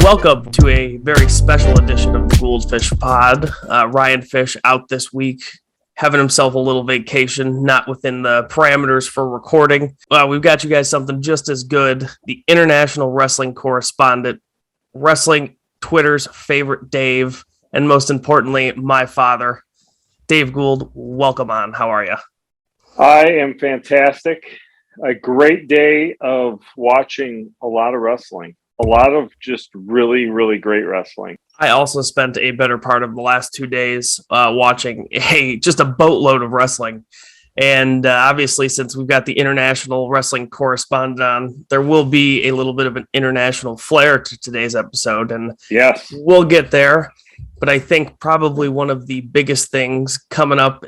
Welcome to a very special edition of the Gould-Fish pod. Ryan Fish out this week, having himself a little vacation, not within the parameters for recording. We've got you guys something just as good. The international wrestling correspondent, wrestling Twitter's favorite Dave, and most importantly, my father, Dave Gould. Welcome on. How are you? I am fantastic. A great day of watching a lot of wrestling. A lot of just really, really great wrestling. I also spent a better part of the last 2 days watching just a boatload of wrestling. And obviously, since we've got the international wrestling correspondent on, there will be a little bit of an international flair to today's episode. And yes, we'll get there. But I think probably one of the biggest things coming up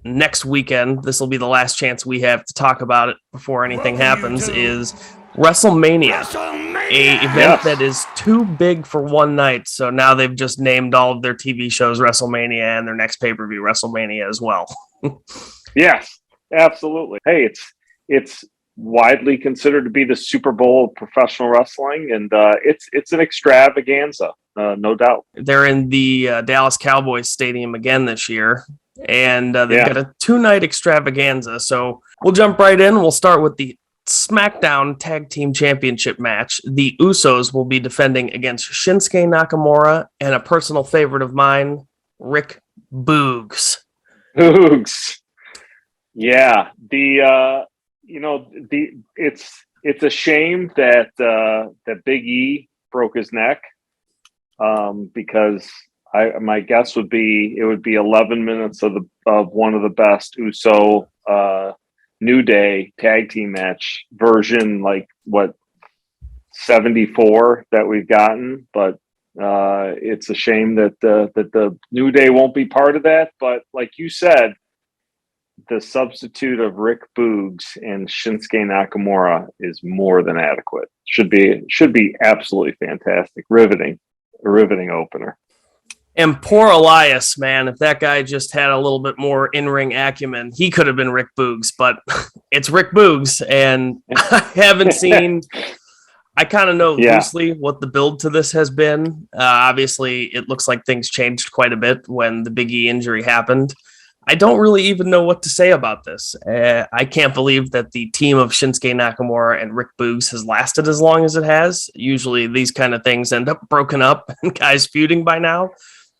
next weekend, this will be the last chance we have to talk about it before anything happens, is Wrestlemania. A event that is too big for one night. So now they've just named all of their TV shows Wrestlemania and their next pay-per-view Wrestlemania as well. Yes, absolutely. Hey, it's widely considered to be the Super Bowl of professional wrestling, and it's an extravaganza, no doubt. They're in the Dallas Cowboys Stadium again this year, and they've got a 2-night extravaganza. So we'll jump right in. We'll start with the SmackDown Tag Team Championship match. The Usos will be defending against Shinsuke Nakamura and a personal favorite of mine, Rick Boogs. Yeah, it's a shame that that Big E broke his neck, because my guess would be it would be 11 minutes of one of the best Uso New Day tag team match version, like what 74 that we've gotten, but it's a shame that the New Day won't be part of that. But like you said, the substitute of Rick Boogs and Shinsuke Nakamura is more than adequate. Should be absolutely fantastic. A riveting opener. And poor Elias, man, if that guy just had a little bit more in-ring acumen, he could have been Rick Boogs, but it's Rick Boogs, and I haven't seen... I kind of know loosely what the build to this has been. Obviously, it looks like things changed quite a bit when the Big E injury happened. I don't really even know what to say about this. I can't believe that the team of Shinsuke Nakamura and Rick Boogs has lasted as long as it has. Usually these kind of things end up broken up and guys feuding by now.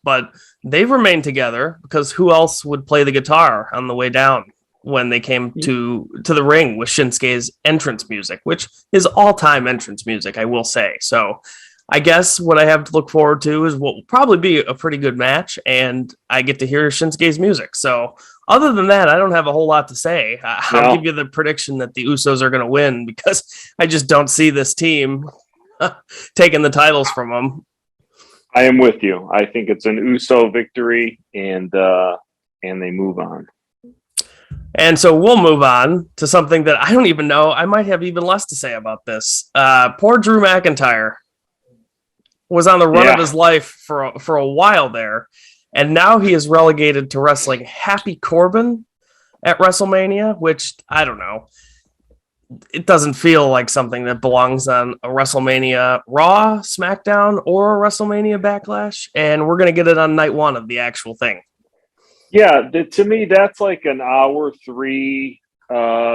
But they've remained together because who else would play the guitar on the way down when they came to the ring with Shinsuke's entrance music, which is all-time entrance music, I will say. So I guess what I have to look forward to is what will probably be a pretty good match, and I get to hear Shinsuke's music. So other than that, I don't have a whole lot to say. I'll give you the prediction that the Usos are going to win because I just don't see this team taking the titles from them. I am with you. I think it's an Uso victory, and they move on. And so we'll move on to something that I don't even know. I might have even less to say about this. Poor Drew McIntyre was on the run of his life for a while there, and now he is relegated to wrestling Happy Corbin at WrestleMania, which, I don't know. It doesn't feel like something that belongs on a WrestleMania Raw, SmackDown, or a WrestleMania Backlash, and we're going to get it on night one of the actual thing. Yeah, to me, that's like an hour 3,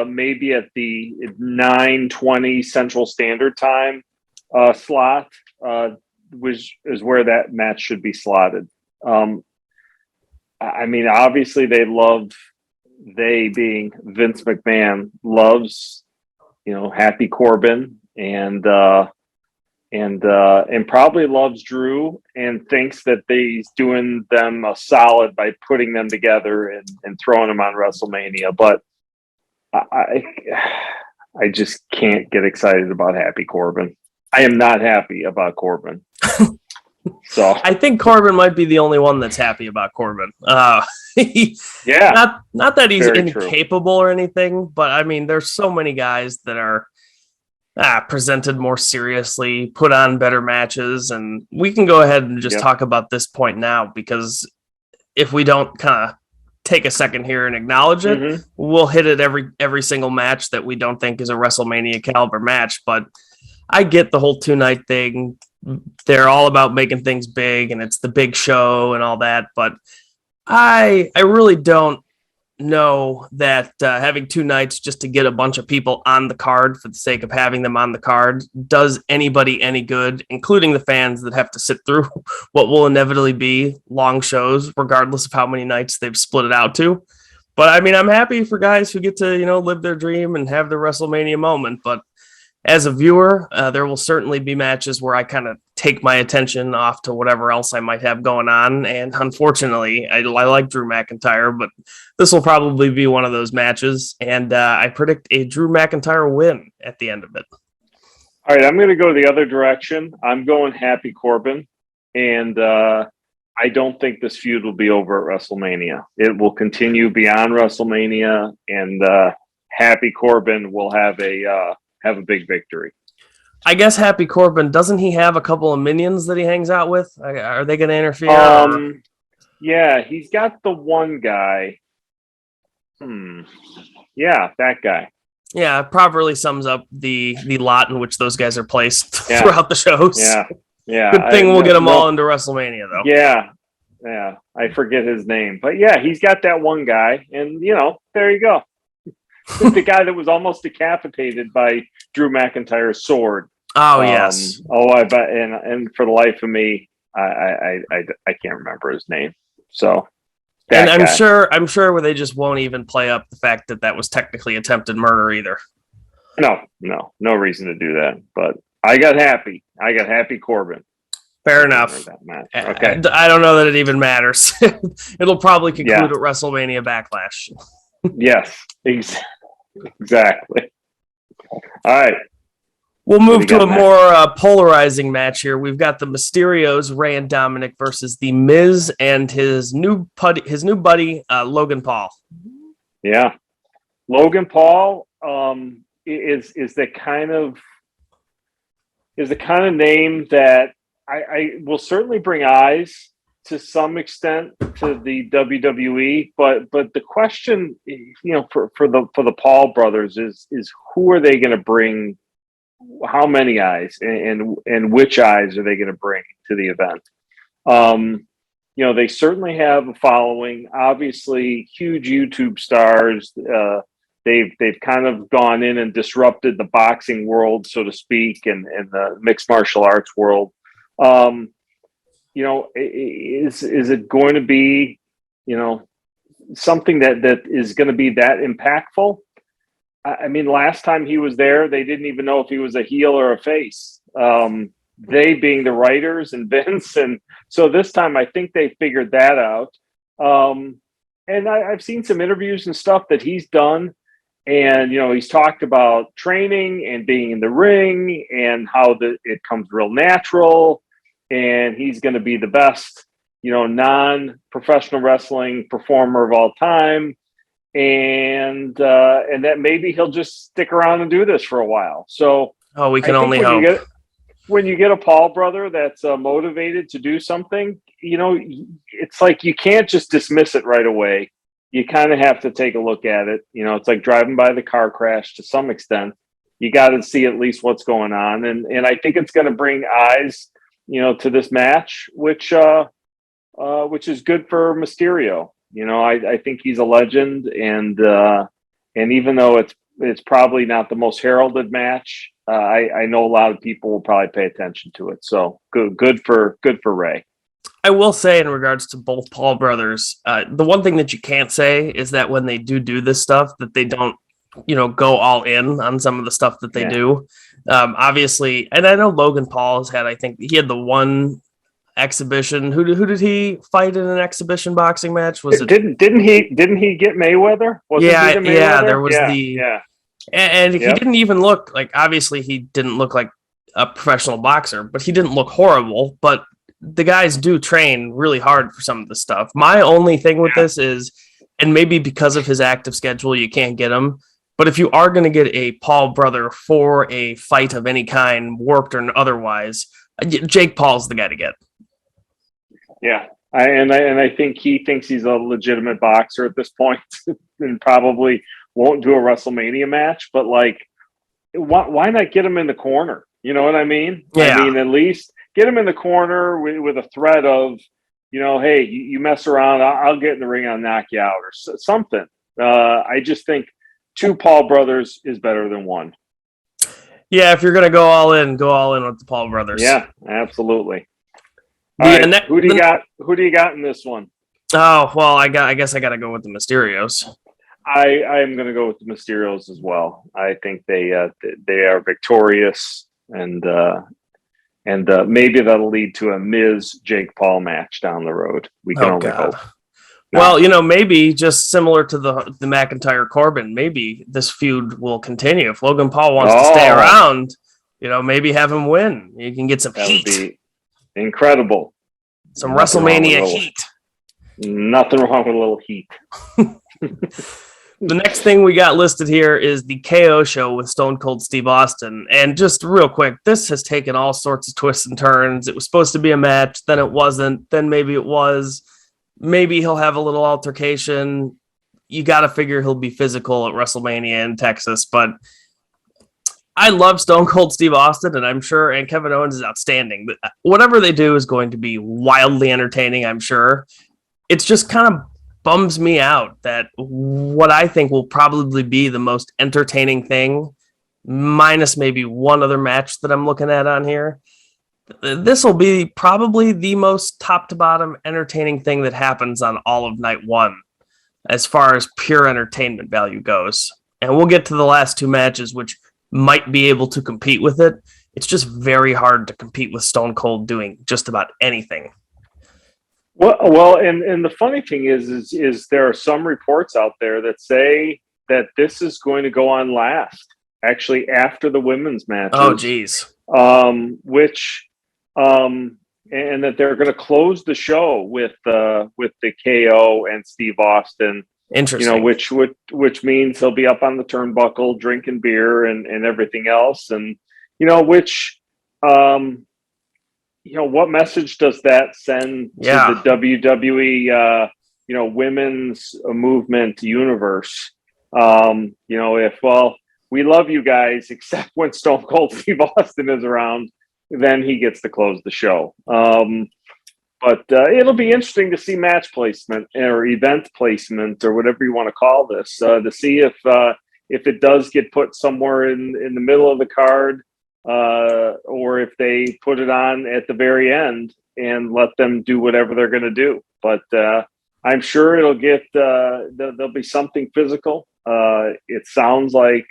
maybe at the 9:20 Central Standard Time slot, which is where that match should be slotted. I mean, obviously, they being Vince McMahon loves, Happy Corbin and probably loves Drew and thinks that he's doing them a solid by putting them together and throwing them on WrestleMania. But I just can't get excited about Happy Corbin. I am not happy about Corbin. So I think Corbin might be the only one that's happy about Corbin. Not that he's incapable or anything, but I mean, there's so many guys that are presented more seriously, put on better matches, and we can go ahead and just talk about this point now, because if we don't kind of take a second here and acknowledge it, we'll hit it every single match that we don't think is a WrestleMania caliber match. But I get the whole 2-night thing. They're all about making things big, and it's the big show and all that. But I really don't know that having 2 nights just to get a bunch of people on the card for the sake of having them on the card does anybody any good, including the fans that have to sit through what will inevitably be long shows, regardless of how many nights they've split it out to. But I mean, I'm happy for guys who get to, live their dream and have their WrestleMania moment. But as a viewer, there will certainly be matches where I kind of take my attention off to whatever else I might have going on. And unfortunately, I like Drew McIntyre, but this will probably be one of those matches. And I predict a Drew McIntyre win at the end of it. All right, I'm going to go the other direction. I'm going Happy Corbin. And I don't think this feud will be over at WrestleMania. It will continue beyond WrestleMania, and Happy Corbin will have a big victory. I guess Happy Corbin, doesn't he have a couple of minions that he hangs out with? Are they going to interfere? Yeah, he's got the one guy. Yeah, that guy. Yeah, it properly sums up the lot in which those guys are placed throughout the shows. Yeah. Good thing we'll get them all into WrestleMania, though. Yeah. I forget his name. But yeah, he's got that one guy. And, there you go. The guy that was almost decapitated by Drew McIntyre's sword. Oh, yes. I bet. And for the life of me, I can't remember his name. So. And I'm sure where they just won't even play up the fact that was technically attempted murder either. No reason to do that. But I got Happy Corbin. Fair enough. Okay. I don't know that it even matters. It'll probably conclude at WrestleMania Backlash. Yes, exactly. All right. We'll move to a more polarizing match here. We've got the Mysterios, Rey and Dominic, versus the Miz and his new buddy, Logan Paul. Yeah, Logan Paul is the kind of name that I will certainly bring eyes to some extent to the WWE, but the question, for the Paul brothers is who are they going to bring? How many eyes and which eyes are they going to bring to the event? They certainly have a following. Obviously, huge YouTube stars. They've kind of gone in and disrupted the boxing world, so to speak, and the mixed martial arts world. Is it going to be, something that is going to be that impactful? I mean, last time he was there, they didn't even know if he was a heel or a face. They being the writers and Vince, and so this time I think they figured that out. And I've seen some interviews and stuff that he's done, and he's talked about training and being in the ring and how it comes real natural, and he's going to be the best, non-professional wrestling performer of all time. And that maybe he'll just stick around and do this for a while. So, we can only hope. When you get a Paul brother that's motivated to do something, it's like you can't just dismiss it right away. You kind of have to take a look at it. It's like driving by the car crash to some extent. You got to see at least what's going on, and I think it's going to bring eyes, to this match, which is good for Mysterio. I think he's a legend, and even though it's probably not the most heralded match, I know a lot of people will probably pay attention to it. So good for Ray. I will say, in regards to both Paul brothers, the one thing that you can't say is that when they do this stuff, that they don't, go all in on some of the stuff that they do. Obviously, and I know Logan Paul has had, I think he had the one exhibition. Who did he fight in an exhibition boxing match? Was it didn't he get Mayweather? There was and he didn't even look like, obviously he didn't look like a professional boxer, but he didn't look horrible. But the guys do train really hard for some of the stuff. My only thing with this is, and maybe because of his active schedule, you can't get him. But if you are going to get a Paul brother for a fight of any kind, warped or otherwise, Jake Paul's the guy to get. Yeah, I think he thinks he's a legitimate boxer at this point, and probably won't do a WrestleMania match. But why not get him in the corner? You know what I mean? Yeah. I mean, at least get him in the corner with a threat of, hey, you mess around, I'll get in the ring, I'll knock you out or something. I just think 2 Paul brothers is better than 1. Yeah, if you're going to go all in with the Paul brothers. Yeah, absolutely. All right, who do you got? Who do you got in this one? Oh, well, I guess I got to go with the Mysterios. I am going to go with the Mysterios as well. I think they are victorious, and maybe that'll lead to a Miz Jake Paul match down the road. We can only hope. Well, maybe just similar to the McIntyre Corbin, maybe this feud will continue. If Logan Paul wants to stay around, maybe have him win. You can get some heat. Would be incredible. Some WrestleMania heat. Nothing wrong with a little heat. The next thing we got listed here is the KO show with Stone Cold Steve Austin. And just real quick, this has taken all sorts of twists and turns. It was supposed to be a match, then it wasn't, then maybe it was. Maybe he'll have a little altercation. You got to figure he'll be physical at WrestleMania in Texas. But I love Stone Cold Steve Austin, and I'm sure, and Kevin Owens is outstanding. But whatever they do is going to be wildly entertaining, I'm sure. It's just kind of bums me out that what I think will probably be the most entertaining thing, minus maybe one other match that I'm looking at on here, this will be probably the most top to bottom entertaining thing that happens on all of night 1 as far as pure entertainment value goes. And we'll get to the last 2 matches, which might be able to compete with it. It's just very hard to compete with Stone Cold doing just about anything. Well, and the funny thing is there are some reports out there that say that this is going to go on last, actually after the women's matches. Oh, geez. And that they're going to close the show with the KO and Steve Austin. Interesting. Which means he'll be up on the turnbuckle drinking beer and everything else, and what message does that send to the WWE women's movement universe? We love you guys, except when Stone Cold Steve Austin is around, then he gets to close the show. But it'll be interesting to see match placement or event placement or whatever you want to call this, to see if it does get put somewhere in the middle of the card, or if they put it on at the very end and let them do whatever they're going to do. But I'm sure it'll get there'll be something physical. It sounds like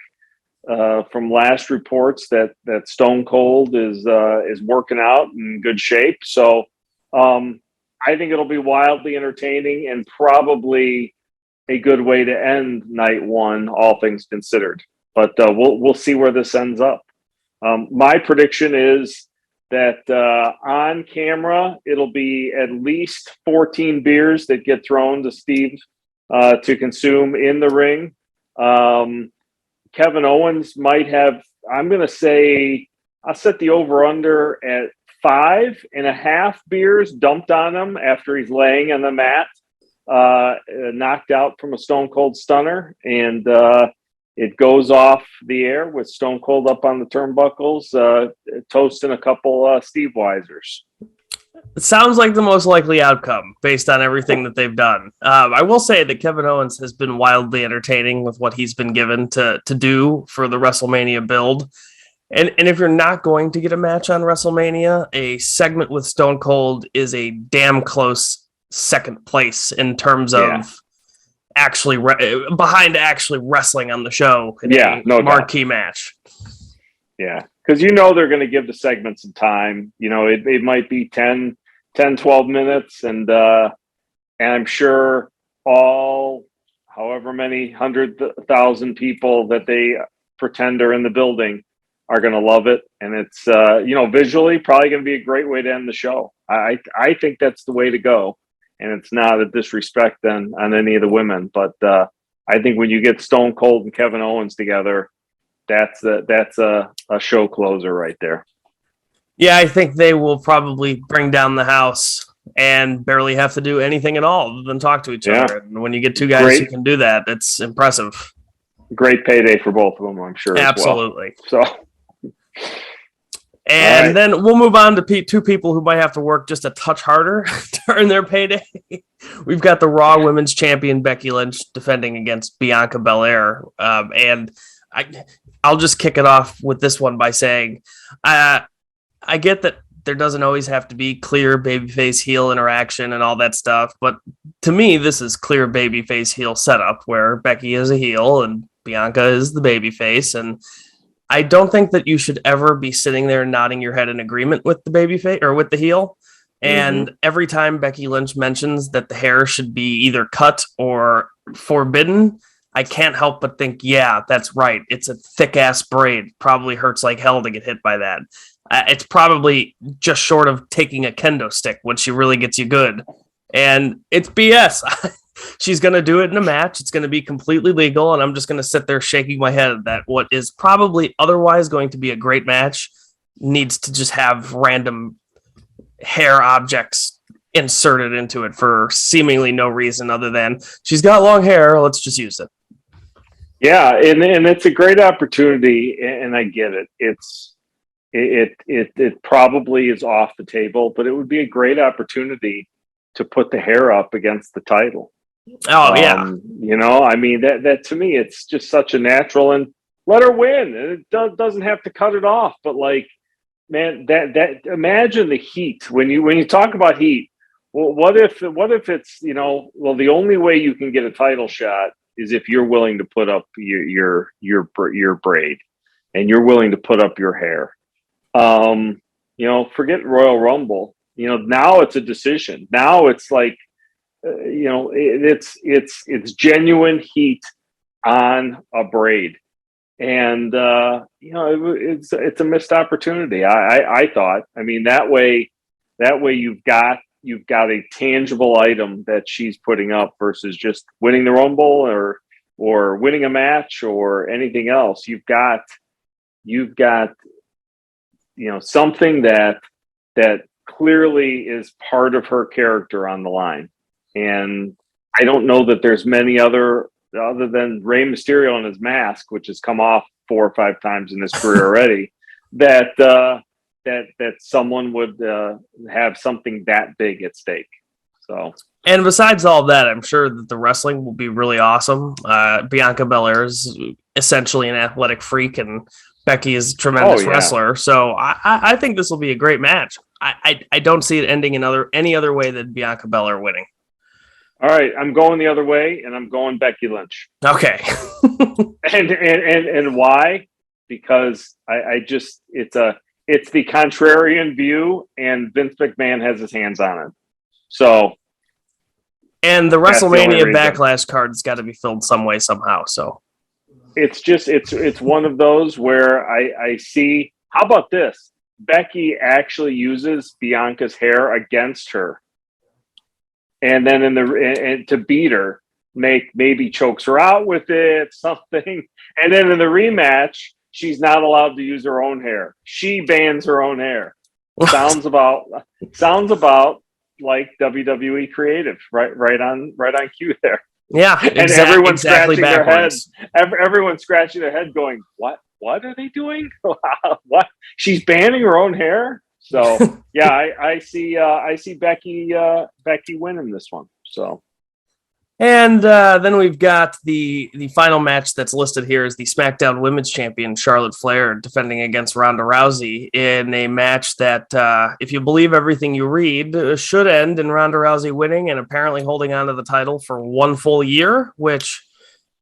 from last reports that Stone Cold is working out in good shape. So I think it'll be wildly entertaining and probably a good way to end night 1, all things considered. But we'll see where this ends up. My prediction is that on camera, it'll be at least 14 beers that get thrown to Steve to consume in the ring. Kevin Owens might have, I'm going to say, I'll set the over-under at 5.5 beers dumped on him after he's laying on the mat, knocked out from a Stone Cold Stunner, and it goes off the air with Stone Cold up on the turnbuckles, toasting a couple Steve Weisers. It sounds like the most likely outcome based on everything that they've done. I will say that Kevin Owens has been wildly entertaining with what he's been given to do for the WrestleMania build. And if you're not going to get a match on WrestleMania, a segment with Stone Cold is a damn close second place in terms of actually behind actually wrestling on the show in a marquee match. Yeah, because they're going to give the segment some time. It might be 10, 12 minutes, and I'm sure all however many 100,000 people that they pretend are in the building are going to love it. And it's, visually probably going to be a great way to end the show. I think that's the way to go. And it's not a disrespect then on any of the women. But I think when you get Stone Cold and Kevin Owens together, that's a show closer right there. Yeah, I think they will probably bring down the house and barely have to do anything at all other than talk to each other. And when you get 2 guys who can do that, it's impressive. Great payday for both of them, I'm sure. Absolutely. As well. So, And then we'll move on to two people who might have to work just a touch harder to earn their payday. We've got the Raw Women's Champion Becky Lynch defending against Bianca Belair. And I'll just kick it off with this one by saying I get that there doesn't always have to be clear babyface heel interaction and all that stuff. But to me, this is clear babyface heel setup where Becky is a heel and Bianca is the babyface. And I don't think that you should ever be sitting there nodding your head in agreement with the babyface or with the heel. And every time Becky Lynch mentions that the hair should be either cut or forbidden, I can't help but think, yeah, that's right. It's a thick ass braid. Probably hurts like hell to get hit by that. It's probably just short of taking a kendo stick when she really gets you good. And it's BS. She's going to do it in a match. It's going to be completely legal. And I'm just going to sit there shaking my head that what is probably otherwise going to be a great match needs to just have random hair objects inserted into it for seemingly no reason other than she's got long hair. Let's just use it. Yeah. And it's a great opportunity. And I get it. It probably is off the table, but it would be a great opportunity to put the hair up against the title. Oh yeah. I mean, that to me, it's just such a natural, and let her win. And it doesn't have to cut it off, but like, man, that imagine the heat when you talk about heat. Well, what if it's, the only way you can get a title shot is if you're willing to put up your braid and you're willing to put up your hair. Forget Royal Rumble. Now it's a decision. Now it's like, it's genuine heat on a braid, and it's a missed opportunity. I thought. I mean, that way you've got a tangible item that she's putting up versus just winning the Rumble or winning a match or anything else. You've got something that clearly is part of her character on the line. And I don't know that there's many other than Rey Mysterio and his mask, which has come off 4 or 5 times in his career already, that someone would have something that big at stake. So, and besides all that, I'm sure that the wrestling will be really awesome. Bianca Belair is essentially an athletic freak, and Becky is a tremendous wrestler. So I think this will be a great match. I don't see it ending any other way than Bianca Belair winning. All right, I'm going the other way, and I'm going Becky Lynch. Okay. and why? Because it's the contrarian view, and Vince McMahon has his hands on it. So, and the WrestleMania Backlash card's got to be filled some way somehow. So, it's one of those where I see. How about this? Becky actually uses Bianca's hair against her. And then and to beat her, maybe chokes her out with it, something. And then in the rematch, she's not allowed to use her own hair. She bans her own hair. Sounds about like WWE creative, right on cue there. Yeah, and everyone's scratching their heads. Everyone's scratching their head, going, "What? What are they doing? What? She's banning her own hair." So yeah, I see Becky winning this one. So, and then we've got the final match that's listed here is the SmackDown Women's Champion Charlotte Flair defending against Ronda Rousey in a match that, if you believe everything you read, should end in Ronda Rousey winning and apparently holding on to the title for 1 full year, which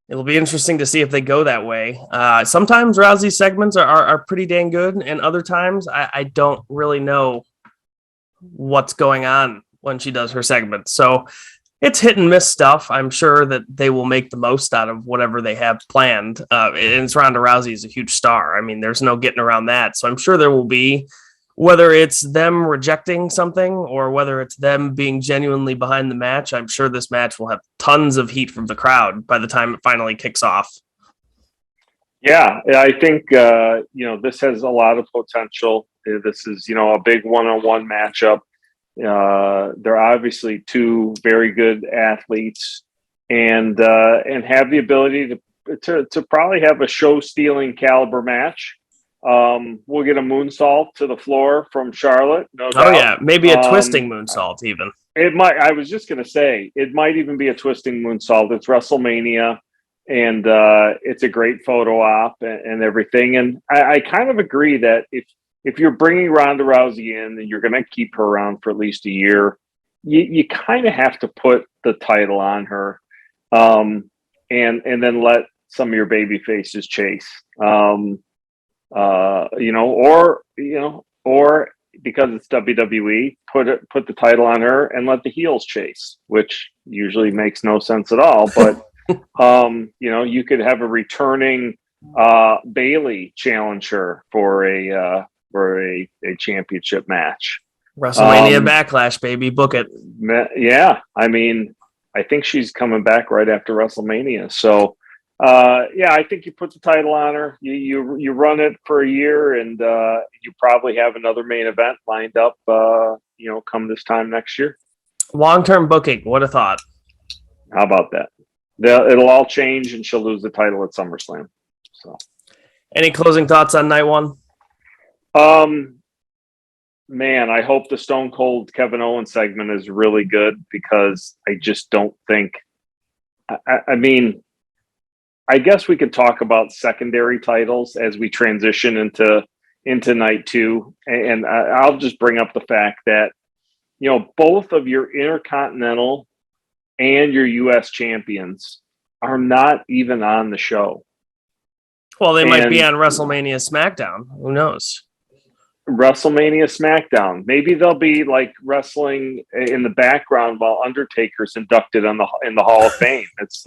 it'll be interesting to see if they go that way. Sometimes Rousey's segments are pretty dang good, and other times I don't really know what's going on when she does her segments. So it's hit and miss stuff. I'm sure that they will make the most out of whatever they have planned. And it's Ronda Rousey is a huge star. I mean, there's no getting around that. So I'm sure there will be, whether it's them rejecting something or whether it's them being genuinely behind the match, I'm sure this match will have tons of heat from the crowd by the time it finally kicks off. Yeah, I think, this has a lot of potential. This is, a big one-on-one matchup. They're obviously 2 very good athletes and have the ability to probably have a show-stealing caliber match. We'll get a moonsault to the floor from Charlotte. No doubt. Oh yeah, maybe a twisting moonsault even. It might. I was just going to say it might even be a twisting moonsault. It's WrestleMania, and it's a great photo op and everything. And I kind of agree that if you're bringing Ronda Rousey in and you're going to keep her around for at least a year, you kind of have to put the title on her, and then let some of your baby faces chase. Or because it's WWE, put the title on her and let the heels chase, which usually makes no sense at all. But you could have a returning Bayley challenge her for a championship match. WrestleMania Backlash, baby, book it. Yeah, I mean, I think she's coming back right after WrestleMania, so. I think you put the title on her. You run it for a year, and you probably have another main event lined up. Come this time next year. Long-term booking. What a thought! How about that? It'll all change, and she'll lose the title at SummerSlam. So, any closing thoughts on night one? Man, I hope the Stone Cold Kevin Owens segment is really good because I just don't think. I mean. I guess we could talk about secondary titles as we transition into night two. And I'll just bring up the fact that, both of your Intercontinental and your U.S. champions are not even on the show. Well, they might be on WrestleMania SmackDown. Who knows? WrestleMania SmackDown. Maybe they'll be like wrestling in the background while Undertaker's inducted in the Hall of Fame. It's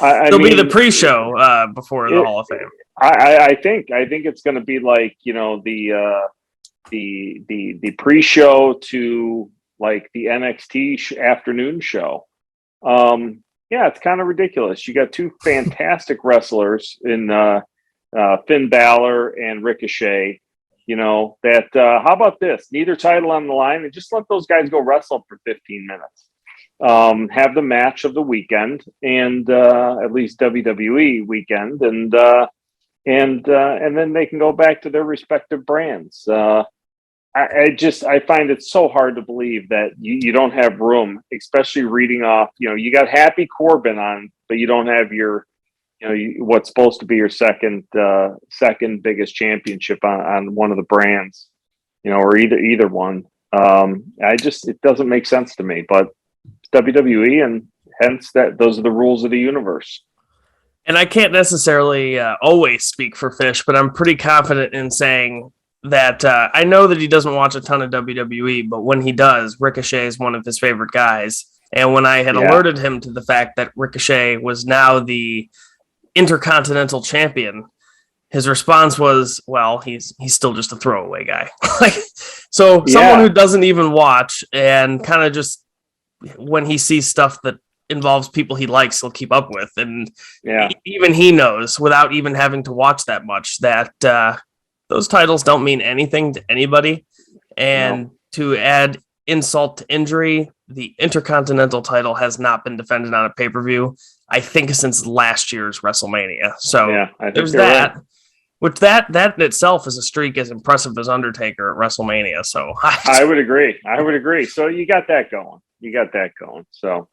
It'll be the pre-show before the Hall of Fame. I think it's going to be like the pre-show to like the NXT afternoon show. It's kind of ridiculous. You got two fantastic wrestlers in Finn Balor and Ricochet. How about this? Neither title on the line, and just let those guys go wrestle for 15 minutes. Have the match of the weekend, and at least WWE weekend, and then they can go back to their respective brands. I find it so hard to believe that you don't have room, especially reading off. You got Happy Corbin on, but you don't have your, what's supposed to be your second biggest championship on one of the brands, or either one. It doesn't make sense to me, but. WWE, and hence those are the rules of the universe. And I can't necessarily always speak for Fish, but I'm pretty confident in saying that I know that he doesn't watch a ton of WWE, but when he does, Ricochet is one of his favorite guys. And when I had alerted him to the fact that Ricochet was now the Intercontinental Champion, his response was, well, he's still just a throwaway guy. Someone who doesn't even watch and kind of just when he sees stuff that involves people he likes, he'll keep up with. And even he knows, without even having to watch that much, that those titles don't mean anything to anybody. And to add insult to injury, the Intercontinental title has not been defended on a pay-per-view, I think, since last year's WrestleMania. So there's that. Right. Which that in itself is a streak as impressive as Undertaker at WrestleMania. So I would agree. So you got that going. So,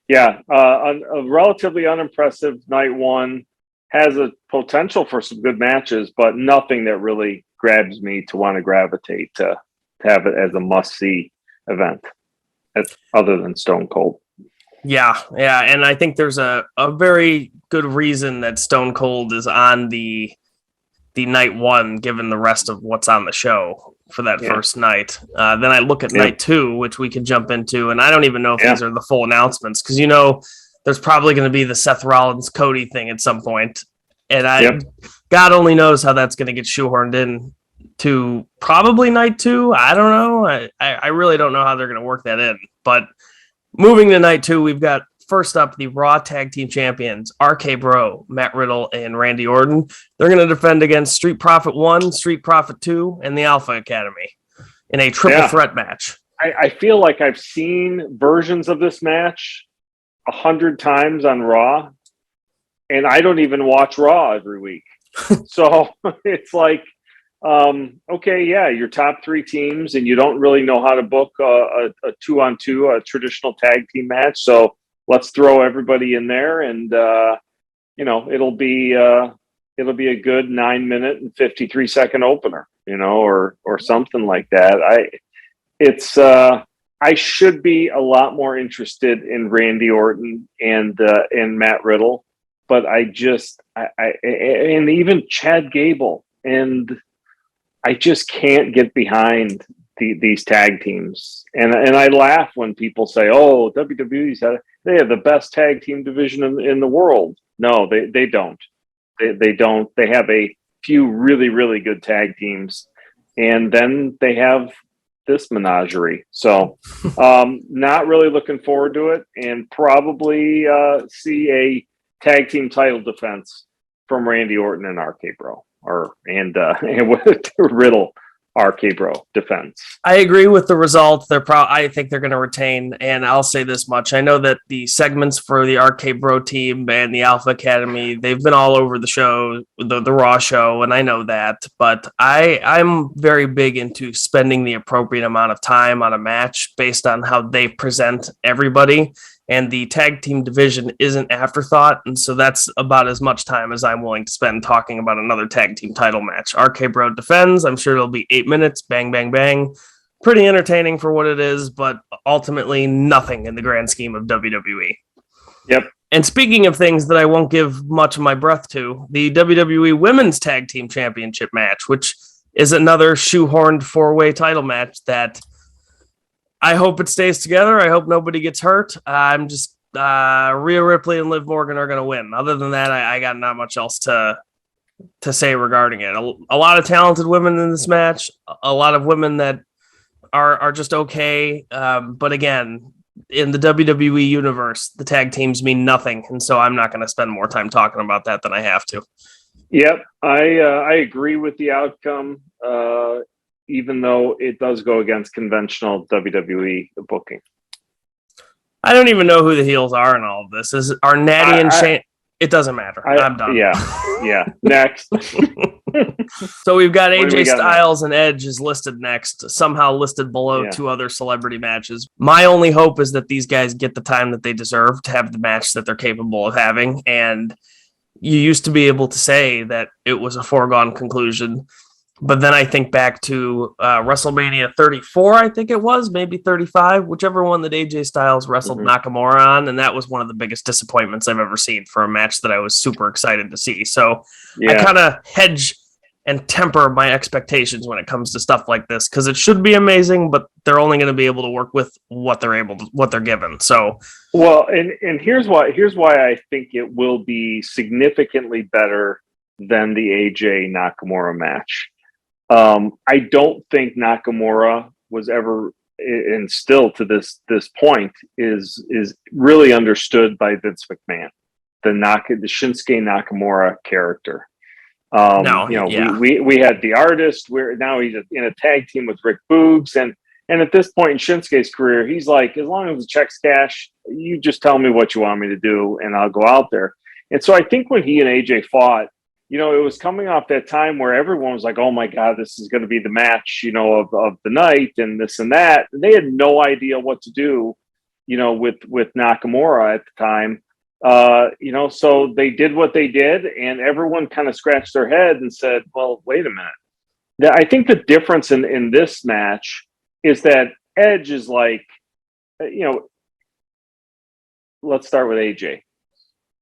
a relatively unimpressive night one, has a potential for some good matches, but nothing that really grabs me to want to gravitate to have it as a must-see event, other than Stone Cold. Yeah, and I think there's a very good reason that Stone Cold is on the night one, given the rest of what's on the show for that first night. Then I look at night two, which we can jump into, and I don't even know if these are the full announcements, because there's probably going to be the Seth Rollins Cody thing at some point, and God only knows how that's going to get shoehorned in to probably night two. I don't know. I really don't know how they're going to work that in. But moving to night two, we've got first up the Raw Tag Team Champions, RK Bro, Matt Riddle, and Randy Orton. They're going to defend against Street Profit 1, Street Profit 2, and the Alpha Academy in a triple threat match. I feel like I've seen versions of this match 100 times on Raw, and I don't even watch Raw every week. So it's like, Okay, yeah, your top three teams, and you don't really know how to book a 2-on-2, a traditional tag team match. So let's throw everybody in there, and it'll be a good 9-minute and 53-second opener, or something like that. I should be a lot more interested in Randy Orton and Matt Riddle, but and even Chad Gable, and I just can't get behind these tag teams. And I laugh when people say, "Oh, they have the best tag team division in the world." No, they don't. They don't. They have a few really, really good tag teams, and then they have this menagerie. So not really looking forward to it, and probably see a tag team title defense from Randy Orton and RK Bro, and Riddle RK Bro defense. I agree with the result. I think they're going to retain, and I'll say this much. I know that the segments for the RK Bro team and the Alpha Academy, they've been all over the show, the Raw show, and I know that, but I'm very big into spending the appropriate amount of time on a match based on how they present everybody. And the tag team division is an afterthought, and so that's about as much time as I'm willing to spend talking about another tag team title match. RK Bro defends. I'm sure it'll be 8 minutes. Bang, bang, bang. Pretty entertaining for what it is, but ultimately nothing in the grand scheme of WWE. Yep. And speaking of things that I won't give much of my breath to, the WWE Women's Tag Team Championship match, which is another shoehorned 4-way title match that I hope it stays together. I hope nobody gets hurt. I'm just Rhea Ripley and Liv Morgan are going to win. Other than that, I got not much else to say regarding it. A lot of talented women in this match. A lot of women that are just okay. But again, in the WWE universe, the tag teams mean nothing, and so I'm not going to spend more time talking about that than I have to. Yep, I agree with the outcome. Even though it does go against conventional WWE booking. I don't even know who the heels are in all of this. Are Natty and Shane? It doesn't matter. I'm done. Yeah. Next. So we've got AJ Styles and Edge is listed next, somehow listed below two other celebrity matches. My only hope is that these guys get the time that they deserve to have the match that they're capable of having. And you used to be able to say that it was a foregone conclusion. But then I think back to WrestleMania 34, I think it was, maybe 35, whichever one that AJ Styles wrestled Nakamura on. And that was one of the biggest disappointments I've ever seen for a match that I was super excited to see. So I kind of hedge and temper my expectations when it comes to stuff like this, because it should be amazing, but they're only going to be able to work with what they're given. So, well, and here's why I think it will be significantly better than the AJ Nakamura match. I don't think Nakamura was ever, and still to this point, is really understood by Vince McMahon. The Shinsuke Nakamura character. We had the artist, where now he's in a tag team with Rick Boogs, and at this point in Shinsuke's career, he's like, as long as the check's cash, you just tell me what you want me to do, and I'll go out there. And so I think when he and AJ fought, it was coming off that time where everyone was like, oh my God, this is going to be the match, of the night and this and that. And they had no idea what to do, with Nakamura at the time. So they did what they did, and everyone kind of scratched their head and said, well, wait a minute. I think the difference in this match is that Edge is like, let's start with AJ.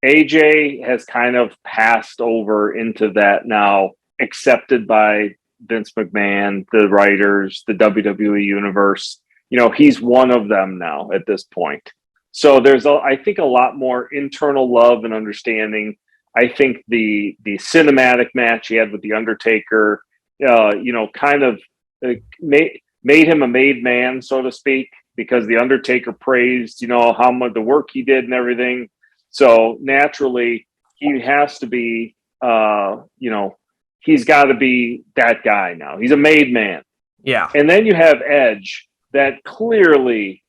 AJ has kind of passed over into that now, accepted by Vince McMahon, the writers, the WWE universe. He's one of them now at this point. So there's, I think, a lot more internal love and understanding. I think the cinematic match he had with The Undertaker, kind of made him a made man, so to speak, because The Undertaker praised, how much the work he did and everything. So naturally, he has to be, he's got to be that guy now. He's a made man. Yeah. And then you have Edge, that clearly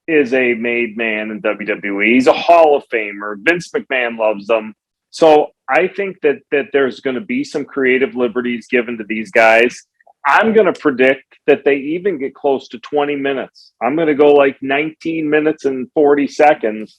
is a made man in WWE. He's a Hall of Famer. Vince McMahon loves him. So I think that there's going to be some creative liberties given to these guys. I'm going to predict that they even get close to 20 minutes. I'm going to go like 19 minutes and 40 seconds.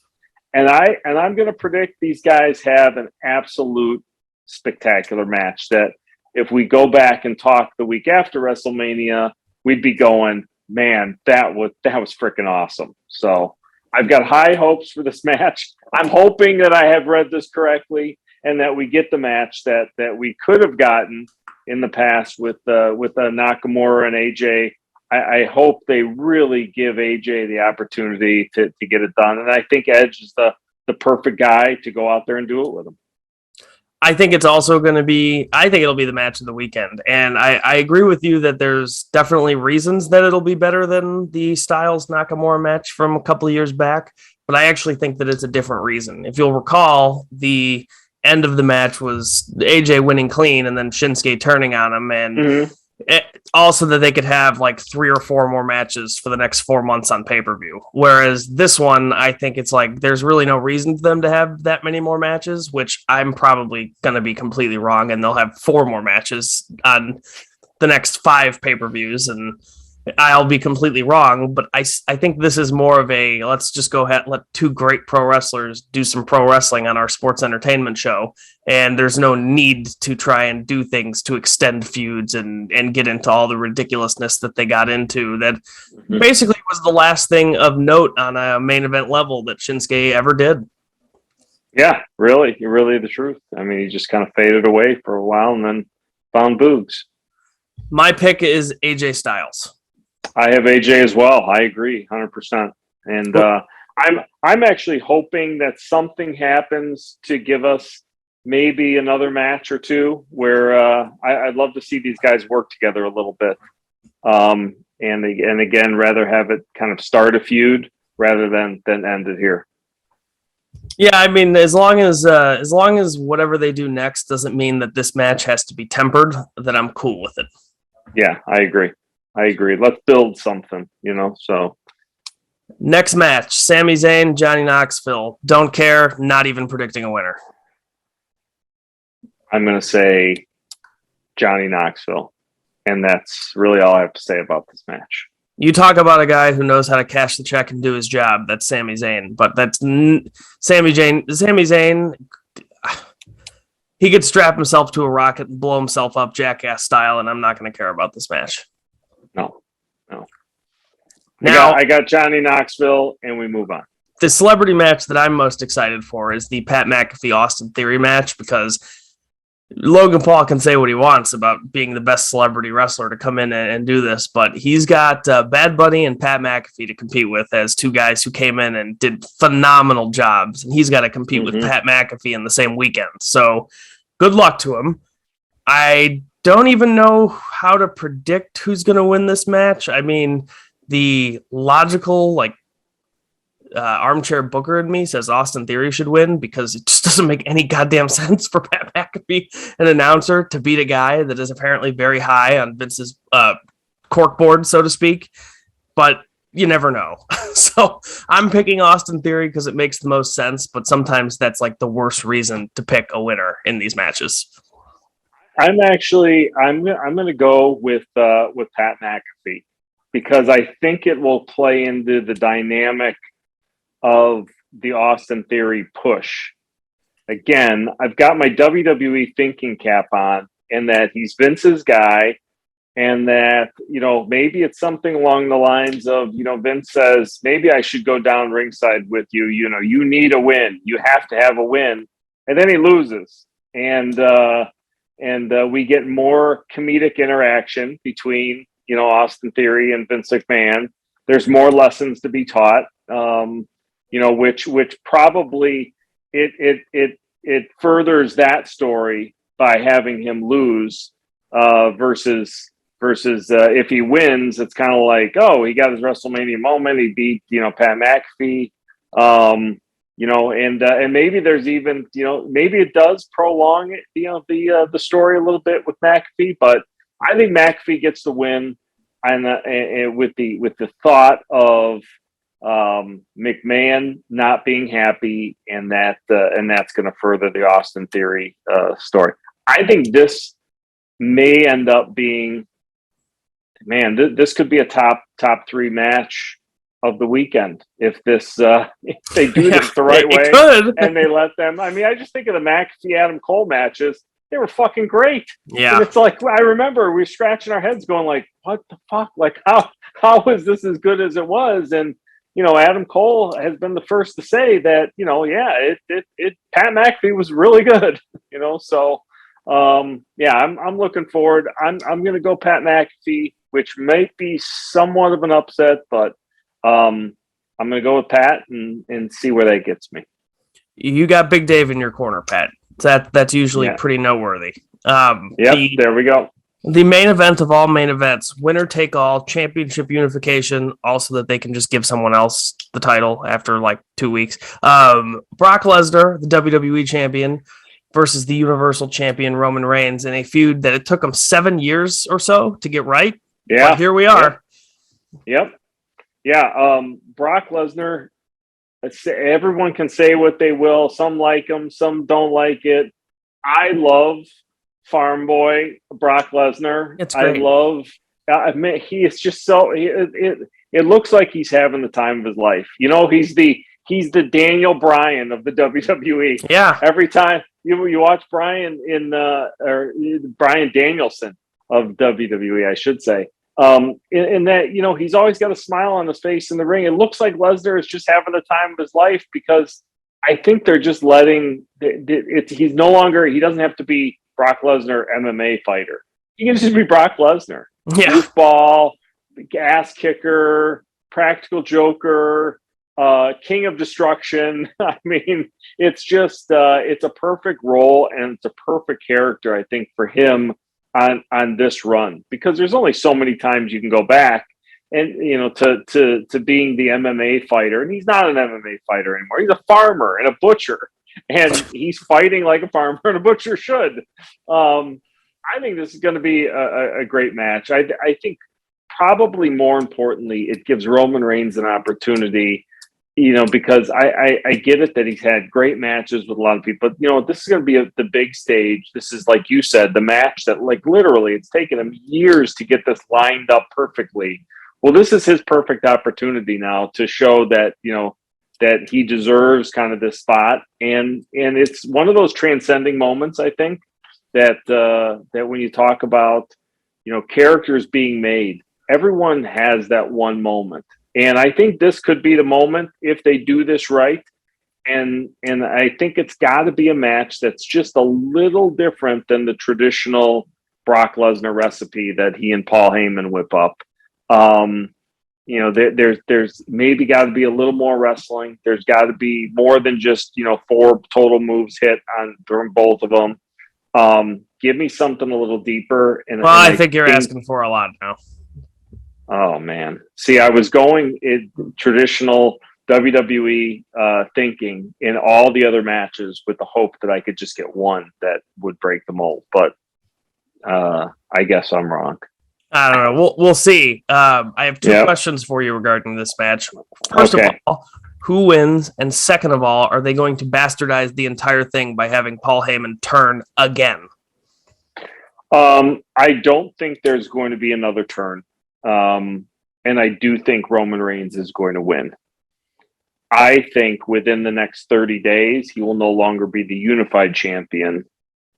And I'm going to predict these guys have an absolute spectacular match that if we go back and talk the week after WrestleMania, we'd be going, man, that was freaking awesome. So I've got high hopes for this match. I'm hoping that I have read this correctly and that we get the match that we could have gotten in the past with Nakamura and AJ. I hope they really give AJ the opportunity to get it done. And I think Edge is the perfect guy to go out there and do it with him. I think it's also going to be, I think it'll be the match of the weekend. And I agree with you that there's definitely reasons that it'll be better than the Styles Nakamura match from a couple of years back. But I actually think that it's a different reason. If you'll recall, the end of the match was AJ winning clean and then Shinsuke turning on him. And also that they could have like 3 or 4 more matches for the next 4 months on pay-per-view. Whereas this one, I think it's like there's really no reason for them to have that many more matches, which I'm probably going to be completely wrong, and they'll have 4 more matches on the next 5 pay-per-views, and I'll be completely wrong. But I think this is more of a let's just go ahead and let 2 great pro wrestlers do some pro wrestling on our sports entertainment show. And there's no need to try and do things to extend feuds and get into all the ridiculousness that they got into. That basically was the last thing of note on a main event level that Shinsuke ever did. Yeah, really the truth. I mean, he just kind of faded away for a while and then found Boogs. My pick is AJ Styles. I have AJ as well. I agree 100%. And I'm actually hoping that something happens to give us maybe another match or 2 where I'd love to see these guys work together a little bit. And again, rather have it kind of start a feud rather than end it here. Yeah, I mean, as long as whatever they do next doesn't mean that this match has to be tempered, then I'm cool with it. Yeah, I agree. Let's build something, so. Next match, Sami Zayn, Johnny Knoxville. Don't care, not even predicting a winner. I'm going to say Johnny Knoxville, and that's really all I have to say about this match. You talk about a guy who knows how to cash the check and do his job. That's Sami Zayn, but that's Sami Zayn, he could strap himself to a rocket and blow himself up jackass style, and I'm not going to care about this match. No. Now I got Johnny Knoxville, and we move on. The celebrity match that I'm most excited for is the Pat McAfee Austin Theory match, because Logan Paul can say what he wants about being the best celebrity wrestler to come in and do this, but he's got Bad Bunny and Pat McAfee to compete with as 2 guys who came in and did phenomenal jobs, and he's got to compete with Pat McAfee in the same weekend. So good luck to him. I don't even know how to predict who's going to win this match. I mean, the logical, armchair booker in me says Austin Theory should win because it just doesn't make any goddamn sense for Pat McAfee, an announcer, to beat a guy that is apparently very high on Vince's corkboard, so to speak. But you never know. So I'm picking Austin Theory because it makes the most sense, but sometimes that's like the worst reason to pick a winner in these matches. I'm going to go with Pat McAfee because I think it will play into the dynamic of the Austin Theory push. Again, I've got my WWE thinking cap on, and that he's Vince's guy, and that, maybe it's something along the lines of, Vince says, maybe I should go down ringside with you. You need a win. You have to have a win. And then he loses. And we get more comedic interaction between, Austin Theory and Vince McMahon. There's more lessons to be taught. Which probably it furthers that story by having him lose versus if he wins, it's kind of like, oh, he got his WrestleMania moment. He beat Pat McAfee, and maybe there's even maybe it does prolong it, the story a little bit with McAfee, but I think McAfee gets the win, and with the thought of McMahon not being happy, and that's going to further the Austin Theory story. I think this may end up being, man, this could be a top 3 match of the weekend if they do this the right way and they let them. I mean, I just think of the McAfee Adam Cole matches. They were fucking great. Yeah. And it's like, I remember we were scratching our heads going like, what the fuck? Like, how is this as good as it was? And, Adam Cole has been the first to say that, Pat McAfee was really good, so, I'm looking forward. I'm going to go Pat McAfee, which might be somewhat of an upset, but, I'm going to go with Pat and see where that gets me. You got Big Dave in your corner, Pat. That's usually pretty noteworthy. There we go. The main event of all main events, winner take all, championship unification, also that they can just give someone else the title after like 2 weeks. Brock Lesnar, the WWE champion, versus the Universal Champion Roman Reigns in a feud that it took them 7 years or so to get right. Yeah. But here we are. Yep. Yeah. Brock Lesnar, everyone can say what they will. Some like him, some don't like it. I love Farm Boy Brock Lesnar. It's great. He is just so. It looks like he's having the time of his life. He's the Daniel Bryan of the WWE. Yeah. Every time you watch Bryan or Bryan Danielson of WWE, I should say. In that, he's always got a smile on his face in the ring. It looks like Lesnar is just having the time of his life because I think they're just letting he's no longer, he doesn't have to be Brock Lesnar MMA fighter. He can just be Brock Lesnar. Yeah. Goofball, ass kicker, practical joker, king of destruction. I mean, it's just, it's a perfect role and it's a perfect character, I think, for him on this run, because there's only so many times you can go back and to being the MMA fighter, and he's not an MMA fighter anymore. He's a farmer and a butcher, and he's fighting like a farmer and a butcher should. I think this is going to be a great match. I think probably more importantly, it gives Roman Reigns an opportunity. Because I get it that he's had great matches with a lot of people, but this is going to be the big stage. This is, like you said, the match that, like, literally it's taken him years to get this lined up perfectly. Well, this is his perfect opportunity now to show that, that he deserves kind of this spot. And it's one of those transcending moments, I think, that when you talk about, characters being made, everyone has that one moment. And I think this could be the moment if they do this right. And I think it's got to be a match that's just a little different than the traditional Brock Lesnar recipe that he and Paul Heyman whip up. There's maybe got to be a little more wrestling. There's got to be more than just 4 total moves hit from both of them. Give me something a little deeper. I think you're asking for a lot now. Oh, man. See, I was going in traditional WWE thinking in all the other matches with the hope that I could just get one that would break the mold. But I guess I'm wrong. I don't know. We'll see. I have 2 questions for you regarding this match. First of all, who wins? And second of all, are they going to bastardize the entire thing by having Paul Heyman turn again? I don't think there's going to be another turn. And I do think Roman Reigns is going to win. I think within the next 30 days, he will no longer be the unified champion,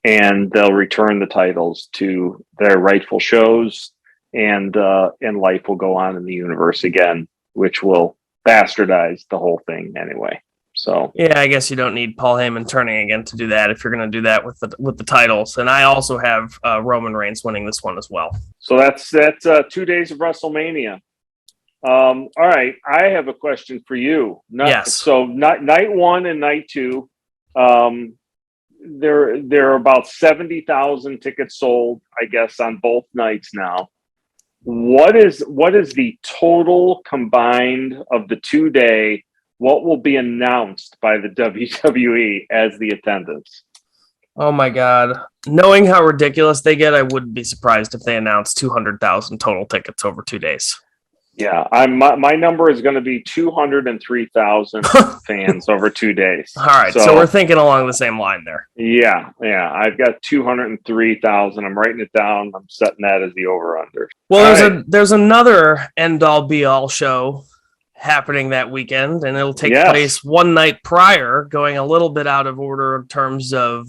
and they'll return the titles to their rightful shows, and life will go on in the universe again, which will bastardize the whole thing anyway. So yeah, I guess you don't need Paul Heyman turning again to do that if you're going to do that with the titles. And I also have Roman Reigns winning this one as well. So that's 2 days of WrestleMania. All right, I have a question for you. Yes. So night 1 and night 2, there are about 70,000 tickets sold, I guess, on both nights now. What is the total combined of the 2-day? What will be announced by the WWE as the attendance? Oh my God. Knowing how ridiculous they get, I wouldn't be surprised if they announced 200,000 total tickets over 2 days. Yeah, my number is going to be 203,000 fans over 2 days. All right, so we're thinking along the same line there. Yeah, I've got 203,000. I'm writing it down. I'm setting that as the over/under. Well, there's another end-all be-all show happening that weekend, and it'll take place one night prior, going a little bit out of order in terms of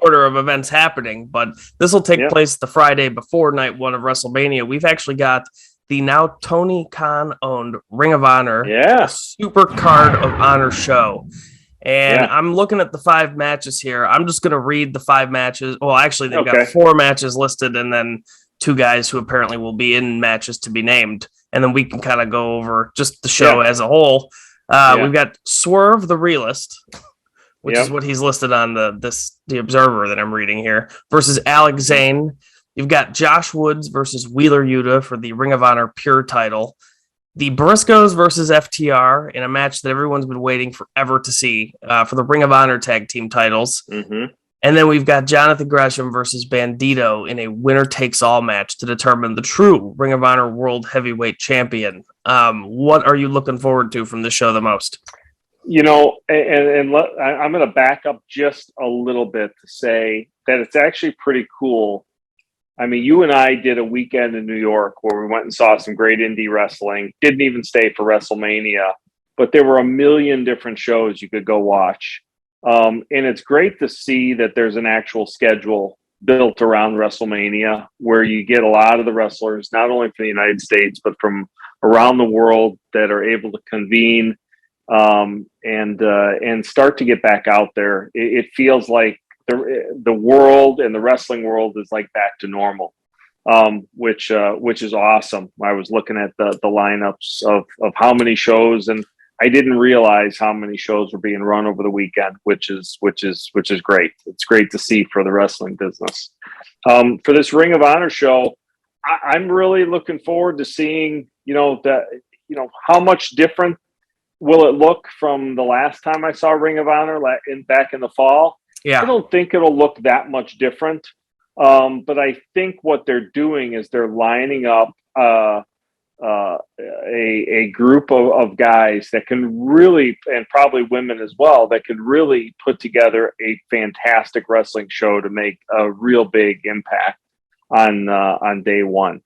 order of events happening, but this will take place the Friday before night one of WrestleMania. We've actually got the now Tony Khan owned Ring of Honor Supercard of Honor show. And I'm looking at the 5 matches here. I'm just going to read the 5 matches. Well, actually, they've got 4 matches listed and then 2 guys who apparently will be in matches to be named. And then we can kind of go over just the show as a whole. We've got Swerve the Realist, which is what he's listed on the Observer that I'm reading here, versus Alex Zane. You've got Josh Woods versus Wheeler Yuta for the Ring of Honor Pure title. The Briscoes versus FTR in a match that everyone's been waiting forever to see for the Ring of Honor tag team titles. Mm-hmm. And then we've got Jonathan Gresham versus Bandito in a winner-takes-all match to determine the true Ring of Honor World Heavyweight Champion. What are you looking forward to from this show the most? You know, I'm going to back up just a little bit to say that it's actually pretty cool. I mean, you and I did a weekend in New York where we went and saw some great indie wrestling, didn't even stay for WrestleMania, but there were a million different shows you could go watch. And it's great to see that there's an actual schedule built around WrestleMania where you get a lot of the wrestlers, not only from the United States, but from around the world that are able to convene and start to get back out there. It feels like the world and the wrestling world is like back to normal, which is awesome. I was looking at the lineups of how many shows, and I didn't realize how many shows were being run over the weekend, which is great. It's great to see for the wrestling business. For this Ring of Honor show, I'm really looking forward to seeing, how much different will it look from the last time I saw Ring of Honor back in the fall. Yeah. I don't think it'll look that much different. But I think what they're doing is they're lining up a group of guys that can really, and probably women as well, that can really put together a fantastic wrestling show to make a real big impact on day one.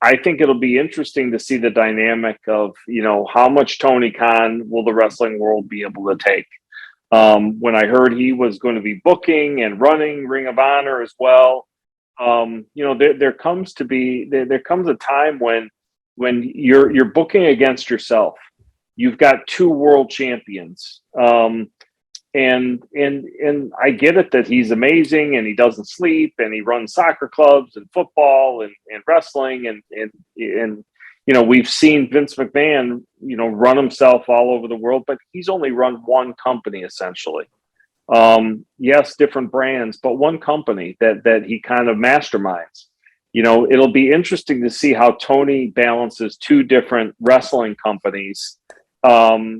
I think it'll be interesting to see the dynamic of, how much Tony Khan will the wrestling world be able to take. When I heard he was going to be booking and running Ring of Honor as well, there comes a time when you're booking against yourself. You've got 2 world champions. And I get it that he's amazing and he doesn't sleep and he runs soccer clubs and football and wrestling and we've seen Vince McMahon, run himself all over the world, but he's only run one company essentially. Yes, different brands, but one company that he kind of masterminds. It'll be interesting to see how Tony balances 2 different wrestling companies. What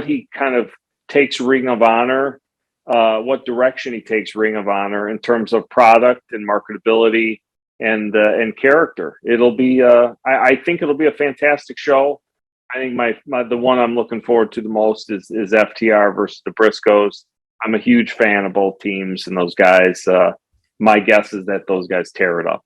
he kind of takes Ring of Honor, what direction he takes Ring of Honor in terms of product and marketability and character. It'll be, I think it'll be a fantastic show. I think the one I'm looking forward to the most is FTR versus the Briscoes. I'm a huge fan of both teams and those guys. My guess is that those guys tear it up.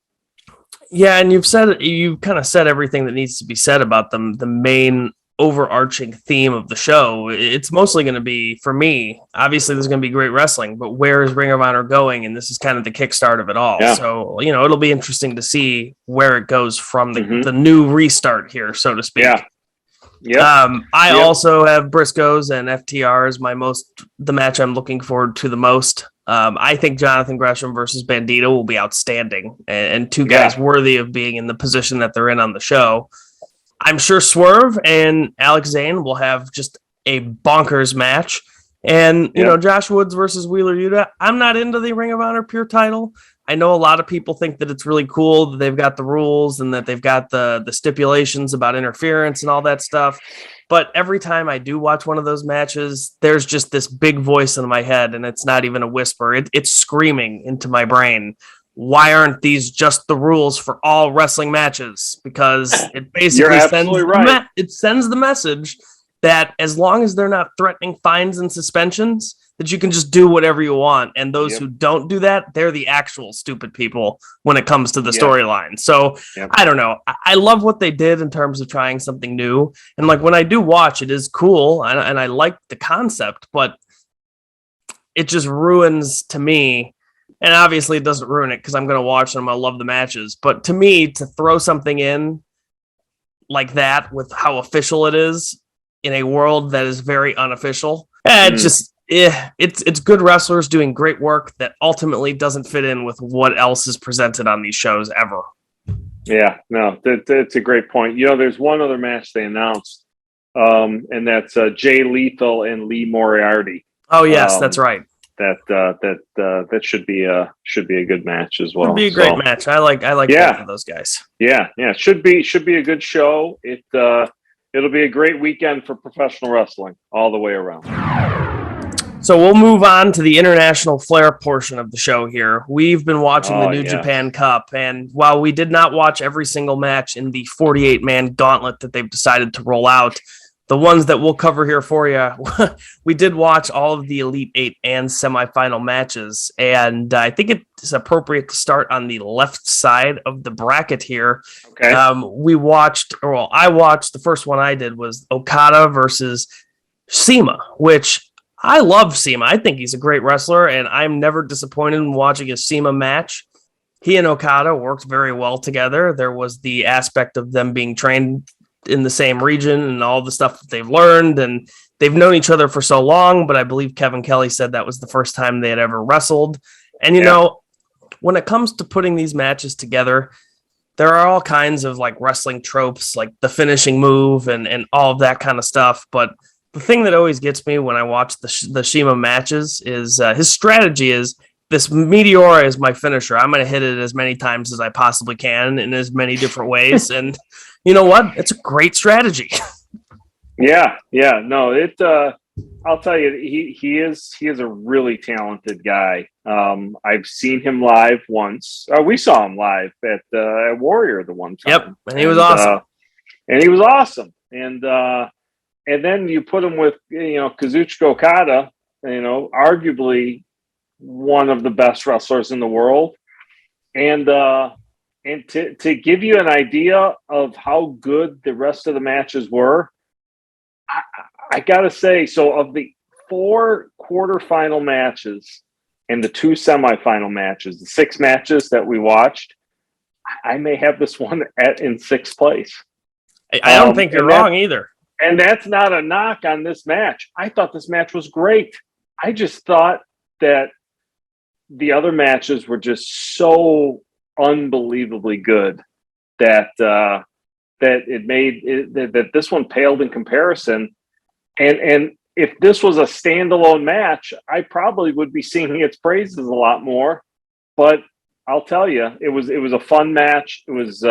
Yeah, and you've kind of said everything that needs to be said about them. The main overarching theme of the show, it's mostly going to be, for me, obviously there's going to be great wrestling, but where is Ring of Honor going? And this is kind of the kickstart of it all. Yeah. So, it'll be interesting to see where it goes from the new restart here, so to speak. Yeah. Yep. I also have Briscoes and FTR as the match I'm looking forward to the most. I think Jonathan Gresham versus Bandito will be outstanding and 2 guys worthy of being in the position that they're in on the show. I'm sure Swerve and Alex Zane will have just a bonkers match. And, Josh Woods versus Wheeler Yuta, I'm not into the Ring of Honor Pure title. I know a lot of people think that it's really cool that they've got the rules and that they've got the stipulations about interference and all that stuff. But every time I do watch one of those matches, there's just this big voice in my head, and it's not even a whisper. It's screaming into my brain why aren't these just the rules for all wrestling matches? Because it basically sends the message that as long as they're not threatening fines and suspensions, that you can just do whatever you want. And those who don't do that, they're the actual stupid people when it comes to the storyline. So I don't know. I love what they did in terms of trying something new. And like when I do watch, it is cool and I like the concept, but it just ruins to me. And obviously it doesn't ruin it because I'm going to watch them. I love the matches. But to me, to throw something in like that with how official it is in a world that is very unofficial, it's good wrestlers doing great work that ultimately doesn't fit in with what else is presented on these shows ever. Yeah, no, that's a great point. There's one other match they announced, and that's Jay Lethal and Lee Moriarty. Oh yes, that's right. That should be a good match as well. Should be a great match. I like both of those guys. Yeah. Should be a good show. It'll be a great weekend for professional wrestling all the way around. So we'll move on to the international flair portion of the show here. We've been watching the New Japan Cup, and while we did not watch every single match in the 48-man gauntlet that they've decided to roll out, the ones that we'll cover here for you, we did watch all of the Elite Eight and semifinal matches, and I think it's appropriate to start on the left side of the bracket here. Okay. I watched, the first one I did was Okada versus CIMA, which I love CIMA. I think he's a great wrestler, and I'm never disappointed in watching a CIMA match. He and Okada worked very well together. There was the aspect of them being trained in the same region and all the stuff that they've learned, and they've known each other for so long, but I believe Kevin Kelly said that was the first time they had ever wrestled. And, when it comes to putting these matches together, there are all kinds of like wrestling tropes, like the finishing move and all of that kind of stuff. But the thing that always gets me when I watch the CIMA matches is his strategy is this Meteora is my finisher. I'm going to hit it as many times as I possibly can in as many different ways. And you know what? It's a great strategy. Yeah. No, I'll tell you, he is a really talented guy. I've seen him live once. We saw him live at Warrior the one time. Yep, and he was awesome. And then you put him with Kazuchika Okada, arguably one of the best wrestlers in the world, and to give you an idea of how good the rest of the matches were, I gotta say, so of the 4 quarterfinal matches and the 2 semifinal matches, the 6 matches that we watched, I may have this one in 6th place. I don't think you're wrong either. And that's not a knock on this match. I thought this match was great. I just thought that the other matches were just so unbelievably good that it made that this one paled in comparison. And if this was a standalone match, I probably would be singing its praises a lot more. But I'll tell you, it was a fun match. It was.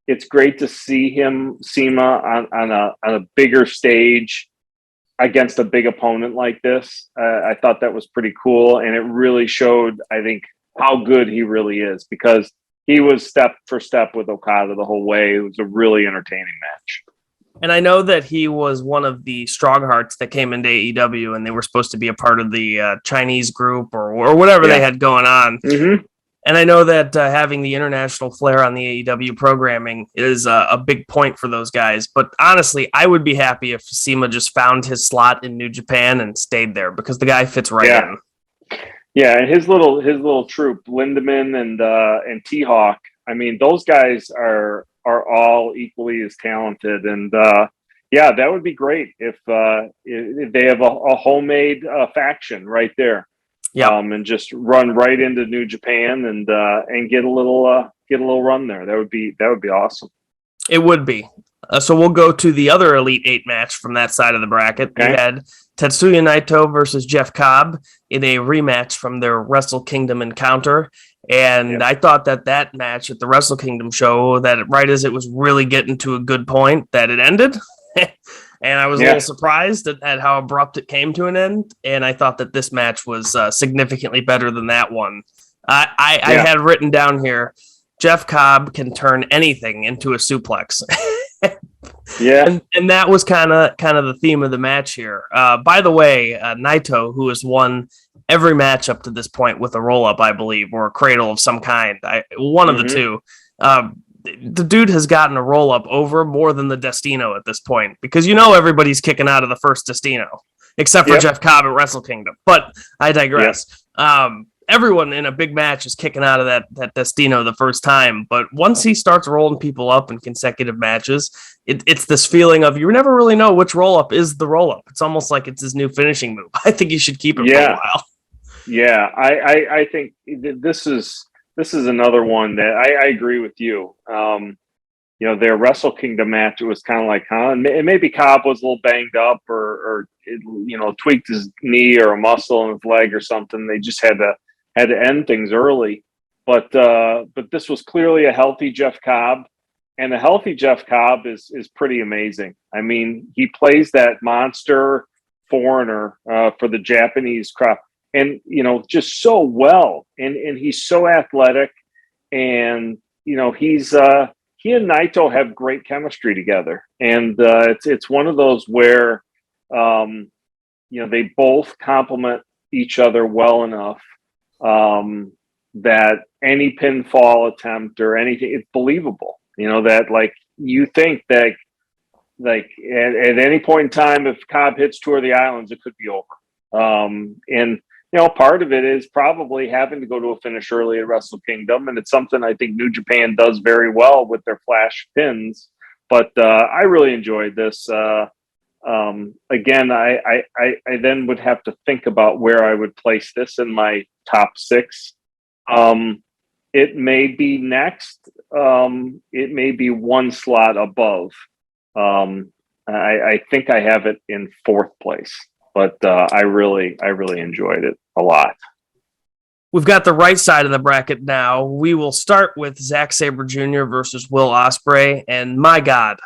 It's great to see CIMA on a bigger stage against a big opponent like this. I thought that was pretty cool, and it really showed, I think, how good he really is, because he was step for step with Okada the whole way. It was a really entertaining match. And I know that he was one of the strong hearts that came into AEW, and they were supposed to be a part of the Chinese group or whatever they had going on. Mm-hmm. And I know that having the international flair on the AEW programming is a big point for those guys. But honestly, I would be happy if CIMA just found his slot in New Japan and stayed there, because the guy fits right in. Yeah, and his little troupe, Lindemann and T-Hawk. I mean, those guys are all equally as talented, and that would be great if they have a homemade faction right there. Yeah, and just run right into New Japan and get a little run there. That would be awesome. It would be. So we'll go to the other Elite Eight match from that side of the bracket. Okay. We had Tetsuya Naito versus Jeff Cobb in a rematch from their Wrestle Kingdom encounter. And I thought that match at the Wrestle Kingdom show, that right as it was really getting to a good point, that it ended. And I was a little surprised at how abrupt it came to an end. And I thought that this match was significantly better than that one. I had written down here, Jeff Cobb can turn anything into a suplex. Yeah. And that was kind of the theme of the match here. By the way, Naito, who has won every match up to this point with a roll-up, I believe, or a cradle of some kind, one of the two, the dude has gotten a roll-up over more than the Destino at this point, because everybody's kicking out of the first Destino, except for Jeff Cobb at Wrestle Kingdom. But I digress. Everyone in a big match is kicking out of that Destino the first time, but once he starts rolling people up in consecutive matches, it's this feeling of you never really know which roll-up is the roll-up. It's almost like it's his new finishing move. I think you should keep it for a while. Yeah, I think this is another one that I agree with you. Their Wrestle Kingdom match, it was kind of like, and maybe Cobb was a little banged up or tweaked his knee or a muscle in his leg or something. They just had to end things early. But this was clearly a healthy Jeff Cobb, and a healthy Jeff Cobb is pretty amazing. I mean, he plays that monster foreigner for the Japanese crowd, and just so well, and he's so athletic, and he's he and Naito have great chemistry together, and it's one of those where they both complement each other well enough that any pinfall attempt or anything, it's believable. That like you think that like at any point in time, if Cobb hits Tour of the Islands, it could be over. And part of it is probably having to go to a finish early at Wrestle Kingdom, and it's something I think New Japan does very well with their flash pins. But I really enjoyed this. Again, I then would have to think about where I would place this in my top 6. It may be next. It may be one slot above. I think I have it in 4th place, but I really enjoyed it a lot. We've got the right side of the bracket now. We will start with Zack Sabre Jr. versus Will Ospreay, and my God,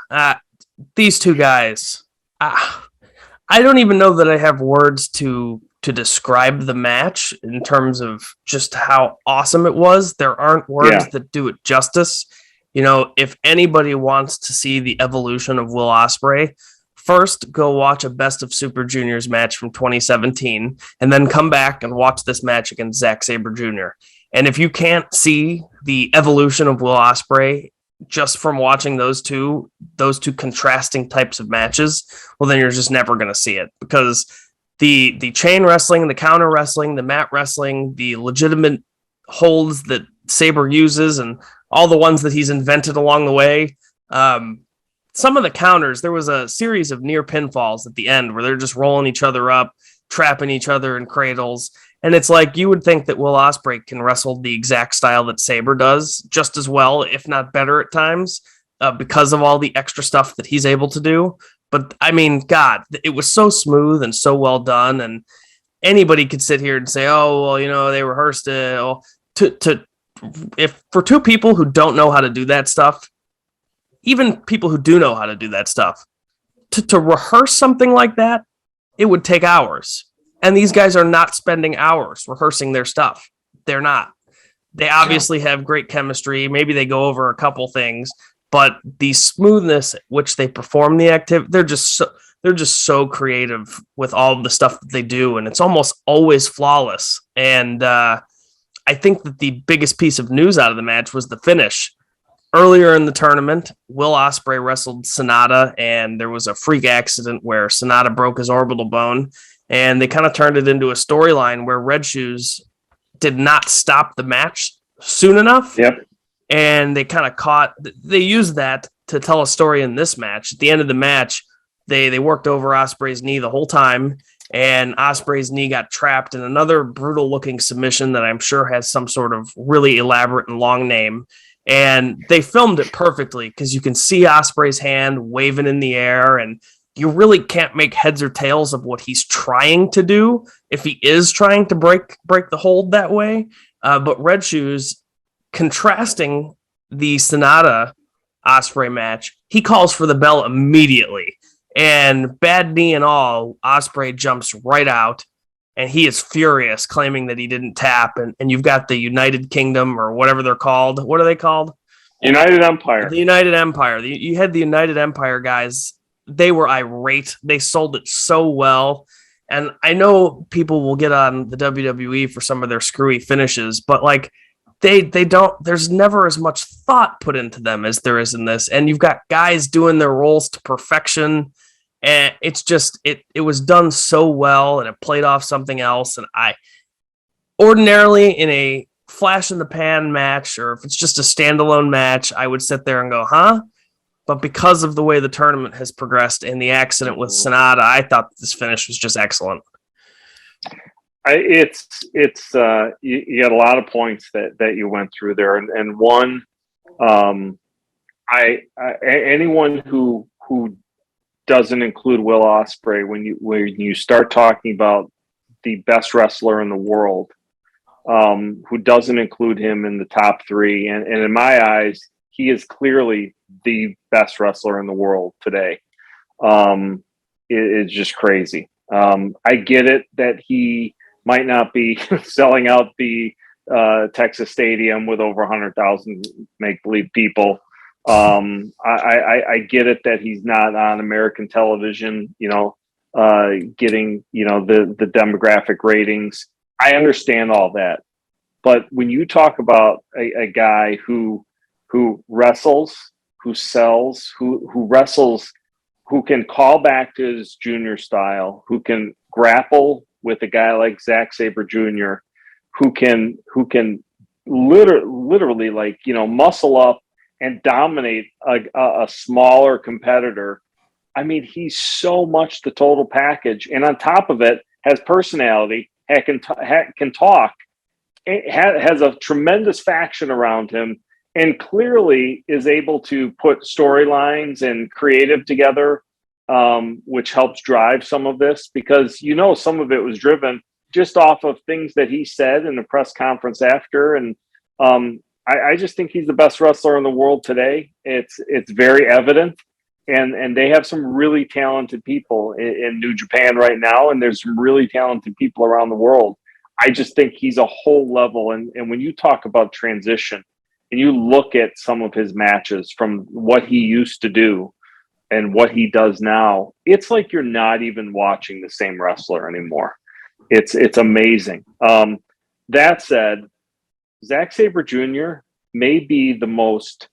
these two guys. I don't even know that I have words to describe the match in terms of just how awesome it was. There aren't words that do it justice. If anybody wants to see the evolution of Will Ospreay, first go watch a Best of Super Juniors match from 2017, and then come back and watch this match against Zack Sabre Jr. And if you can't see the evolution of Will Ospreay just from watching those two contrasting types of matches, well, then you're just never going to see it, because the chain wrestling, the counter wrestling, the mat wrestling, the legitimate holds that Sabre uses, and all the ones that he's invented along the way. Some of the counters, there was a series of near pinfalls at the end where they're just rolling each other up, trapping each other in cradles. And it's like, you would think that Will Ospreay can wrestle the exact style that Sabre does just as well, if not better at times, because of all the extra stuff that he's able to do. But I mean, God, it was so smooth and so well done. And anybody could sit here and say, oh, well, they rehearsed it. If for two people who don't know how to do that stuff, even people who do know how to do that stuff, to rehearse something like that, it would take hours. And these guys are not spending hours rehearsing their stuff. They're not. They obviously have great chemistry. Maybe they go over a couple things, but the smoothness at which they perform the activity, they're just so creative with all of the stuff that they do, and it's almost always flawless. And I think that the biggest piece of news out of the match was the finish. Earlier in the tournament, Will Ospreay wrestled Sonata, and there was a freak accident where Sonata broke his orbital bone, and they kind of turned it into a storyline where Red Shoes did not stop the match soon enough. Yep. And they used that to tell a story in this match. At the end of the match, they worked over Ospreay's knee the whole time, and Ospreay's knee got trapped in another brutal-looking submission that I'm sure has some sort of really elaborate and long name. And they filmed it perfectly because you can see Ospreay's hand waving in the air, and you really can't make heads or tails of what he's trying to do if he is trying to break the hold that way. But Red Shoes, contrasting the Sonata Ospreay match, he calls for the bell immediately. And bad knee and all, Ospreay jumps right out. and he is furious, claiming that he didn't tap. And you've got the United Kingdom or whatever they're called. What are they called? United Empire. The United Empire. You had the United Empire guys. They were irate. They sold it so well. And I know people will get on the WWE for some of their screwy finishes, but like they don't, there's never as much thought put into them as there is in this. And you've got guys doing their roles to perfection. And it's just, it was done so well, and it played off something else. And I ordinarily, in a flash in the pan match, or if it's just a standalone match, I would sit there and go, huh? But because of the way the tournament has progressed and the accident with Sonata, I thought this finish was just excellent. You had a lot of points that you went through there, and one, anyone who doesn't include Will Ospreay when you start talking about the best wrestler in the world, who doesn't include him in the top three, and in my eyes, he is clearly the best wrestler in the world today. It's just crazy. I get it that he might not be selling out the Texas Stadium with over 100,000 make-believe people. I get it that he's not on American television, getting, the demographic ratings. I understand all that. But when you talk about a guy who wrestles, who sells, who wrestles, who can call back to his junior style, who can grapple with a guy like Zack Sabre Jr., who can literally muscle up and dominate a smaller competitor. I mean, he's so much the total package, and on top of it, has personality, can talk, has a tremendous faction around him, and clearly is able to put storylines and creative together, which helps drive some of this, because some of it was driven just off of things that he said in the press conference after. And I just think he's the best wrestler in the world today. It's very evident, and they have some really talented people in New Japan right now, and there's some really talented people around the world. I just think he's a whole level. And when you talk about transition, and you look at some of his matches from what he used to do and what he does now, it's like you're not even watching the same wrestler anymore. It's amazing. That said, Zack Sabre Jr. may be the most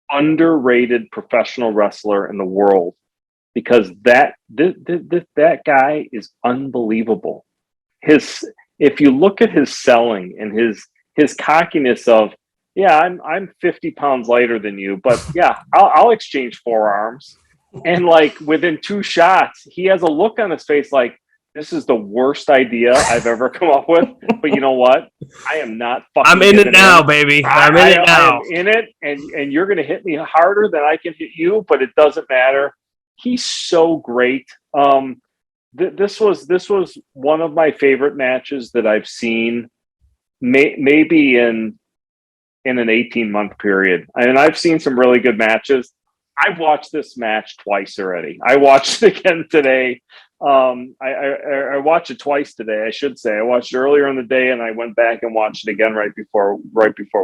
underrated professional wrestler in the world, because that guy is unbelievable. If you look at his selling and his cockiness of, yeah, I'm 50 pounds lighter than you, but yeah, I'll exchange forearms. And like within 2 shots, he has a look on his face like, this is the worst idea I've ever come up with. But you know what? I am not fucking. I'm in it now, baby. I'm in it now. I'm in it, and you're going to hit me harder than I can hit you, but it doesn't matter. He's so great. This was one of my favorite matches that I've seen, maybe in an 18-month period. And I've seen some really good matches. I've watched this match twice already. I watched it again today. I watched it twice today, I should say. I watched it earlier in the day, and I went back and watched it again right before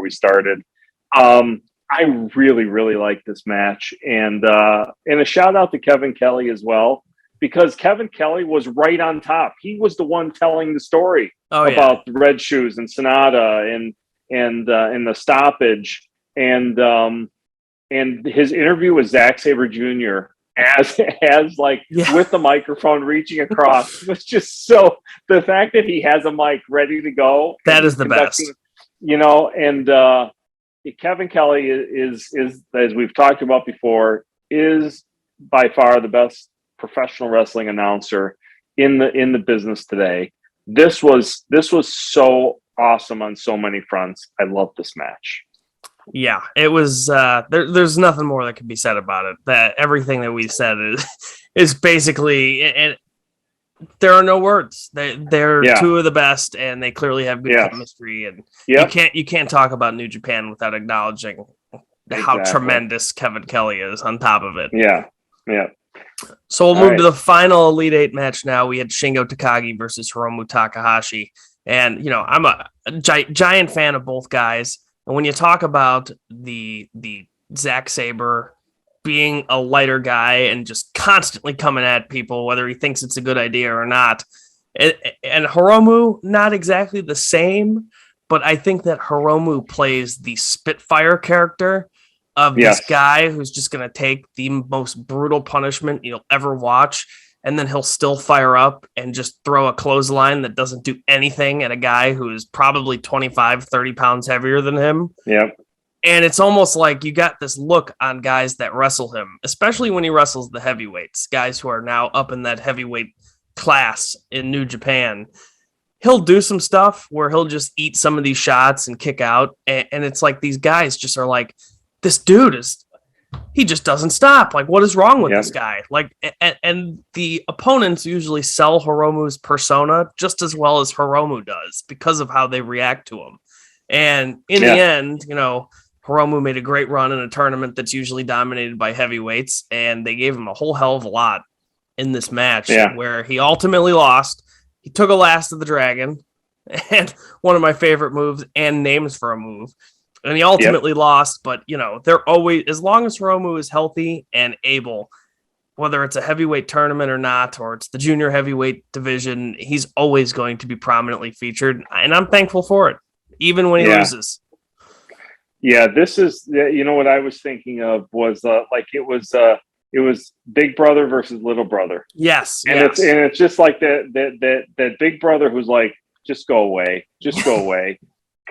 we started. I really, really like this match. And a shout out to Kevin Kelly as well, because Kevin Kelly was right on top. He was the one telling the story about the Red Shoes and Sonata and the stoppage, and his interview with Zack Sabre Jr. as with the microphone reaching across was just so, the fact that he has a mic ready to go. That is the best. And Kevin Kelly is, as we've talked about before, is by far the best professional wrestling announcer in the business today. This was so awesome on so many fronts. I love this match. Yeah, it was. There's nothing more that can be said about it. That everything that we said is basically, and there are no words. They're two of the best, and they clearly have good chemistry. And you can't talk about New Japan without acknowledging how tremendous Kevin Kelly is on top of it. Yeah. So we'll move to the final Elite Eight match now. We had Shingo Takagi versus Hiromu Takahashi. And, I'm a giant fan of both guys. And when you talk about the Zack Sabre being a lighter guy and just constantly coming at people, whether he thinks it's a good idea or not, and Hiromu, not exactly the same, but I think that Hiromu plays the Spitfire character of this guy who's just going to take the most brutal punishment you'll ever watch, and then he'll still fire up and just throw a clothesline that doesn't do anything at a guy who is probably 25, 30 pounds heavier than him. Yep. And it's almost like you got this look on guys that wrestle him, especially when he wrestles the heavyweights, guys who are now up in that heavyweight class in New Japan. He'll do some stuff where he'll just eat some of these shots and kick out. And it's like these guys just are like, this dude he just doesn't stop. Like, what is wrong with this guy? Like, and the opponents usually sell Hiromu's persona just as well as Hiromu does because of how they react to him. And in the end, Hiromu made a great run in a tournament that's usually dominated by heavyweights, and they gave him a whole hell of a lot in this match where he ultimately lost. He took a last of the dragon, and one of my favorite moves and names for a move. And he ultimately lost, but, they're always, as long as Hiromu is healthy and able, whether it's a heavyweight tournament or not, or it's the junior heavyweight division, he's always going to be prominently featured. And I'm thankful for it, even when he loses. Yeah, this is, what I was thinking of was it was Big Brother versus Little Brother. Yes. And it's just like that Big Brother who's like, just go away. Just go away.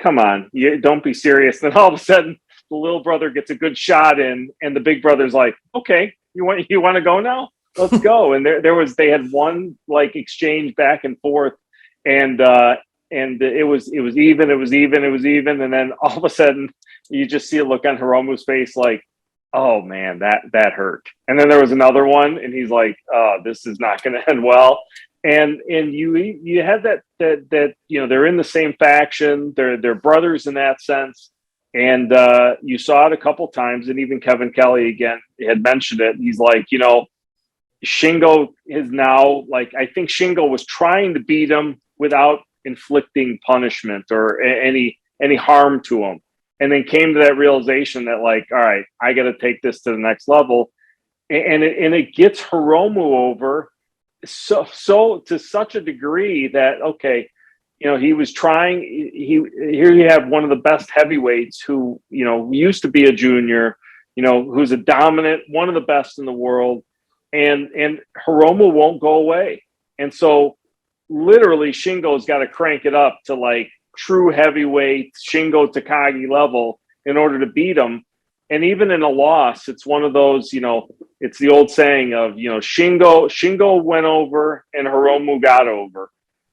Come on, don't be serious. Then all of a sudden, the little brother gets a good shot in, and the big brother's like, "Okay, you want to go now? Let's go." And they had one like exchange back and forth, and it was even, and then all of a sudden, you just see a look on Hiromu's face like, "Oh man, that hurt." And then there was another one, and he's like, "Oh, this is not going to end well." And you had that they're in the same faction, they're brothers in that sense, and you saw it a couple times, and even Kevin Kelly again had mentioned it. He's like, Shingo is now like, I think Shingo was trying to beat him without inflicting punishment or any harm to him, and then came to that realization that like, all right, I got to take this to the next level, and it gets Hiromu over. So to such a degree that he was trying. Here you have one of the best heavyweights who used to be a junior, who's a dominant, one of the best in the world, and Hiromu won't go away, and so literally Shingo's got to crank it up to like true heavyweight Shingo Takagi level in order to beat him. And even in a loss, it's one of those, it's the old saying of, Shingo went over and Hiromu got over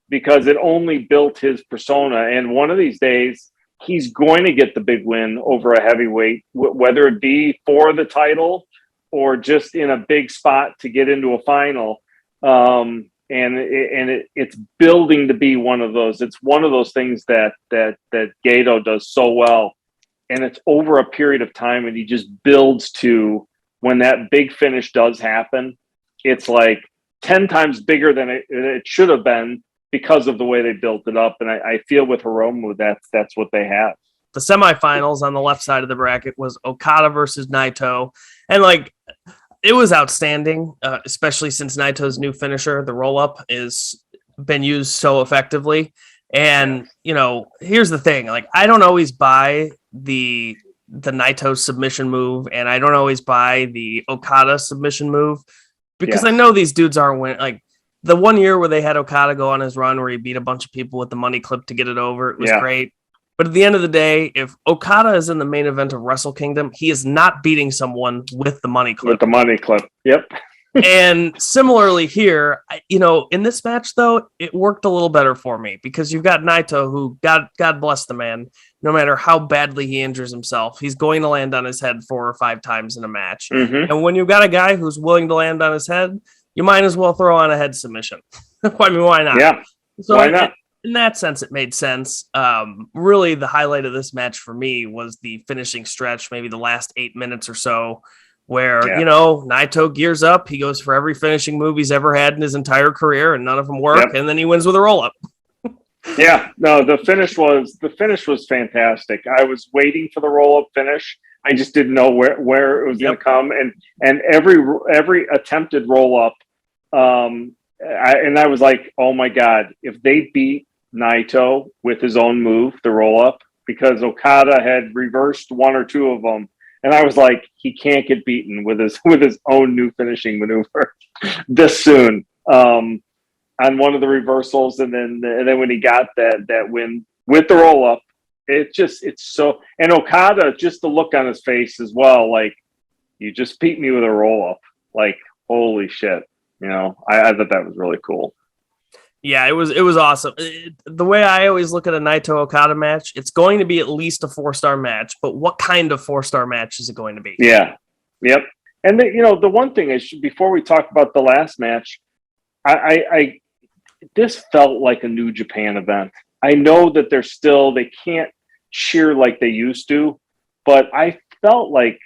because it only built his persona. And one of these days, he's going to get the big win over a heavyweight, whether it be for the title or just in a big spot to get into a final. It's building to be one of those. It's one of those things that Gato does so well. And it's over a period of time, and he just builds to when that big finish does happen. It's like 10 times bigger than it should have been because of the way they built it up. And I feel with Hiromu, that's what they have. The semifinals on the left side of the bracket was Okada versus Naito. And like, it was outstanding, especially since Naito's new finisher, the roll-up, is been used so effectively. And, here's the thing. Like, I don't always buy the Naito submission move, and I don't always buy the Okada submission move because I know these dudes aren't winning. Like, the 1 year where they had Okada go on his run where he beat a bunch of people with the money clip to get it over, it was great. But at the end of the day, if Okada is in the main event of Wrestle Kingdom, he is not beating someone with the money clip. With the money clip, yep. And similarly here, in this match, though, it worked a little better for me because you've got Naito, who, God bless the man, no matter how badly he injures himself, he's going to land on his head 4 or 5 times in a match. Mm-hmm. And when you've got a guy who's willing to land on his head, you might as well throw on a head submission. I mean, why not? Yeah, so why not? In that sense, it made sense. Really, the highlight of this match for me was the finishing stretch, maybe the last 8 minutes or so, where, Naito gears up. He goes for every finishing move he's ever had in his entire career, and none of them work. Yep. And then he wins with a roll-up. Yeah, no, the finish was fantastic. I was waiting for the roll-up finish. I just didn't know where it was going to come. And every attempted roll-up, I was like, oh my God, if they beat Naito with his own move, the roll-up, because Okada had reversed one or two of them. And I was like, he can't get beaten with his own new finishing maneuver this soon on one of the reversals. And then when he got that win with the roll up, it's so, and Okada, just the look on his face as well. Like, you just beat me with a roll up. Like, holy shit. I thought that was really cool. Yeah, it was awesome. The way I always look at a Naito Okada match, it's going to be at least a 4-star match, but what kind of 4-star match is it going to be? Yeah. Yep. And the one thing is, before we talk about the last match, I this felt like a New Japan event. I know that they can't cheer like they used to, but I felt like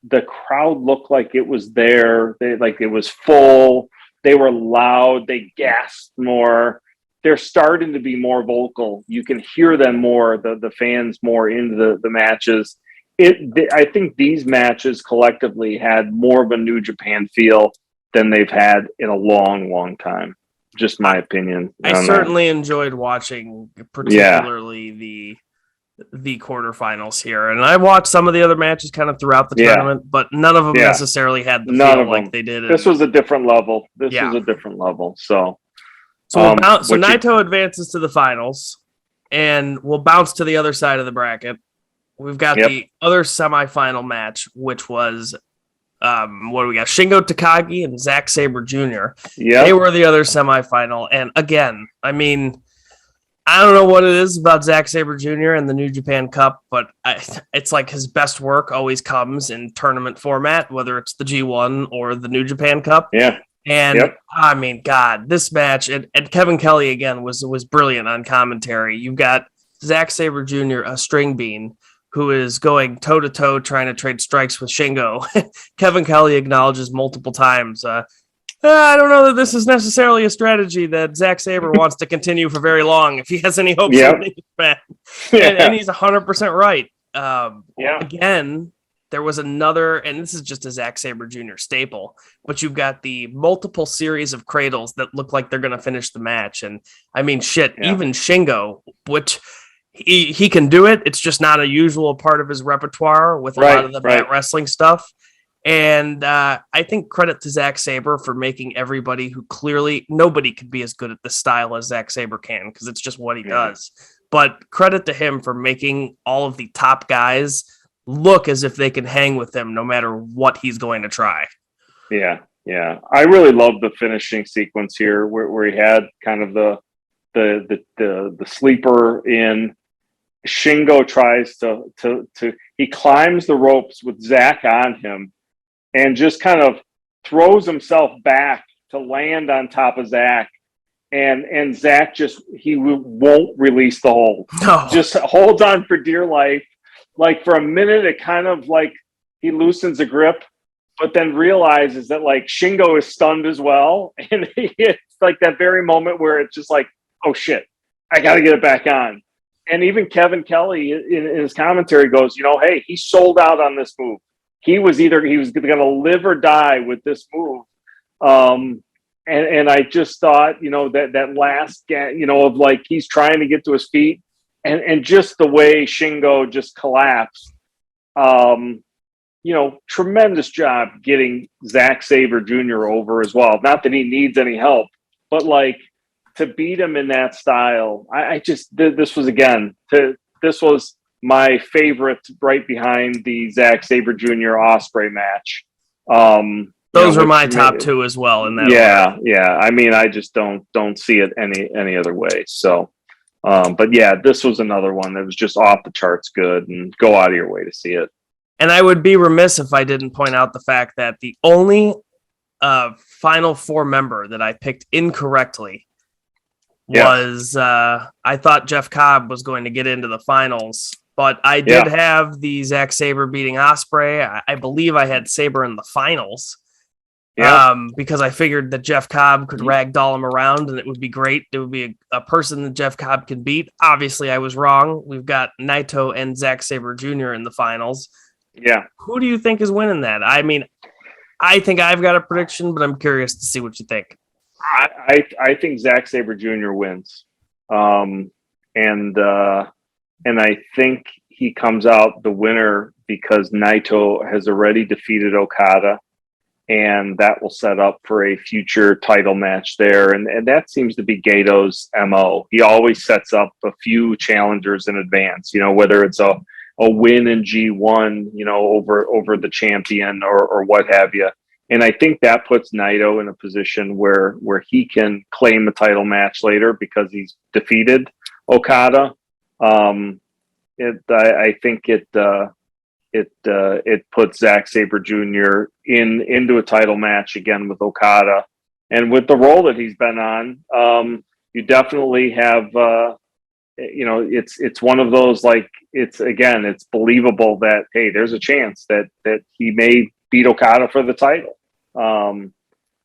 the crowd looked like it was there. It was full. They were loud. They gasped more. They're starting to be more vocal. You can hear them more, the fans more into the matches. I think these matches collectively had more of a New Japan feel than they've had in a long, long time. Just my opinion. I certainly enjoyed watching, particularly the quarterfinals here. And I watched some of the other matches kind of throughout the tournament, but none of them necessarily had the feel like they did. This was a different level. So Naito advances to the finals, and we'll bounce to the other side of the bracket. We've got the other semifinal match, which was what do we got? Shingo Takagi and Zack Sabre Jr. Yeah, they were the other semifinal, and again, I mean, I don't know what it is about Zack Sabre Jr. and the New Japan Cup, but it's like his best work always comes in tournament format, whether it's the G1 or the New Japan Cup. Yeah. And I mean, God, this match, and Kevin Kelly again was brilliant on commentary. You've got Zack Sabre Jr., a string bean, who is going toe-to-toe trying to trade strikes with Shingo. Kevin Kelly acknowledges multiple times, I don't know that this is necessarily a strategy that Zack Sabre wants to continue for very long if he has any hopes of winning it back. And he's 100% right. Again, there was another, and this is just a Zack Sabre Jr. staple, but you've got the multiple series of cradles that look like they're going to finish the match. And I mean, even Shingo, which he can do it. It's just not a usual part of his repertoire with a lot of the mat wrestling stuff. And I think credit to Zack Sabre for making everybody who clearly nobody could be as good at this style as Zack Sabre can, because it's just what he does. But credit to him for making all of the top guys look as if they can hang with him no matter what he's going to try. Yeah. I really love the finishing sequence here where he had kind of the sleeper in. Shingo tries to he climbs the ropes with Zack on him and just kind of throws himself back to land on top of Zack. And Zack he won't release the hold. No. Just holds on for dear life. Like for a minute, it kind of like he loosens a grip, but then realizes that like Shingo is stunned as well. And it's like that very moment where it's just like, oh shit, I got to get it back on. And even Kevin Kelly in his commentary goes, hey, he sold out on this move. He was going to live or die with this move. And I just thought, that last, of like, he's trying to get to his feet and just the way Shingo just collapsed, tremendous job getting Zack Sabre Jr. over as well. Not that he needs any help, but like to beat him in that style, this was my favorite right behind the Zack Sabre Jr. Ospreay match. Those are my top two as well in that order. Yeah. I mean, I just don't see it any other way. So, but yeah, this was another one that was just off the charts good, and go out of your way to see it. And I would be remiss if I didn't point out the fact that the only Final Four member that I picked incorrectly was I thought Jeff Cobb was going to get into the finals, but I did have the Zack Sabre beating Ospreay. I believe I had Sabre in the finals. Because I figured that Jeff Cobb could ragdoll him around and it would be great. It would be a person that Jeff Cobb can beat. Obviously, I was wrong. We've got Naito and Zack Sabre Jr. in the finals. Yeah. Who do you think is winning that? I mean, I think I've got a prediction, but I'm curious to see what you think. I think Zack Sabre Jr. wins. And I think he comes out the winner because Naito has already defeated Okada. And that will set up for a future title match there. And that seems to be Gato's MO. He always sets up a few challengers in advance, whether it's a win in G1, over the champion or what have you. And I think that puts Naito in a position where he can claim a title match later because he's defeated Okada. I think it puts Zack Sabre Jr. into a title match again with Okada, and with the role that he's been on, you definitely have, it's one of those, like, it's believable that, hey, there's a chance that he may beat Okada for the title.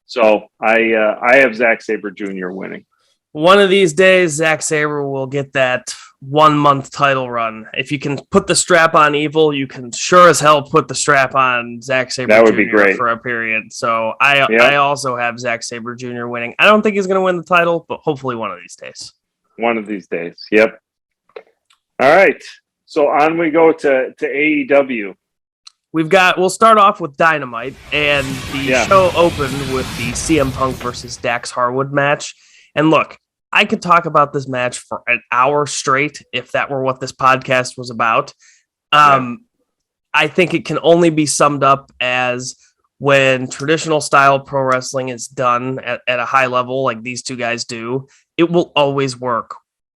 So I have Zack Sabre Jr. winning. One of these days, Zack Sabre will get that 1 month title run. If you can put the strap on Evil, you can sure as hell put the strap on Zack Sabre that would Jr. be great for a period. So I also have Zack Sabre Jr. winning. I don't think he's going to win the title, but hopefully one of these days. One of these days. Yep. All right. So on we go to AEW. We'll start off with Dynamite, and the show opened with the CM Punk versus Dax Harwood match. And look, I could talk about this match for an hour straight if that were what this podcast was about. I think it can only be summed up as when traditional style pro wrestling is done at a high level like these two guys do, it will always work,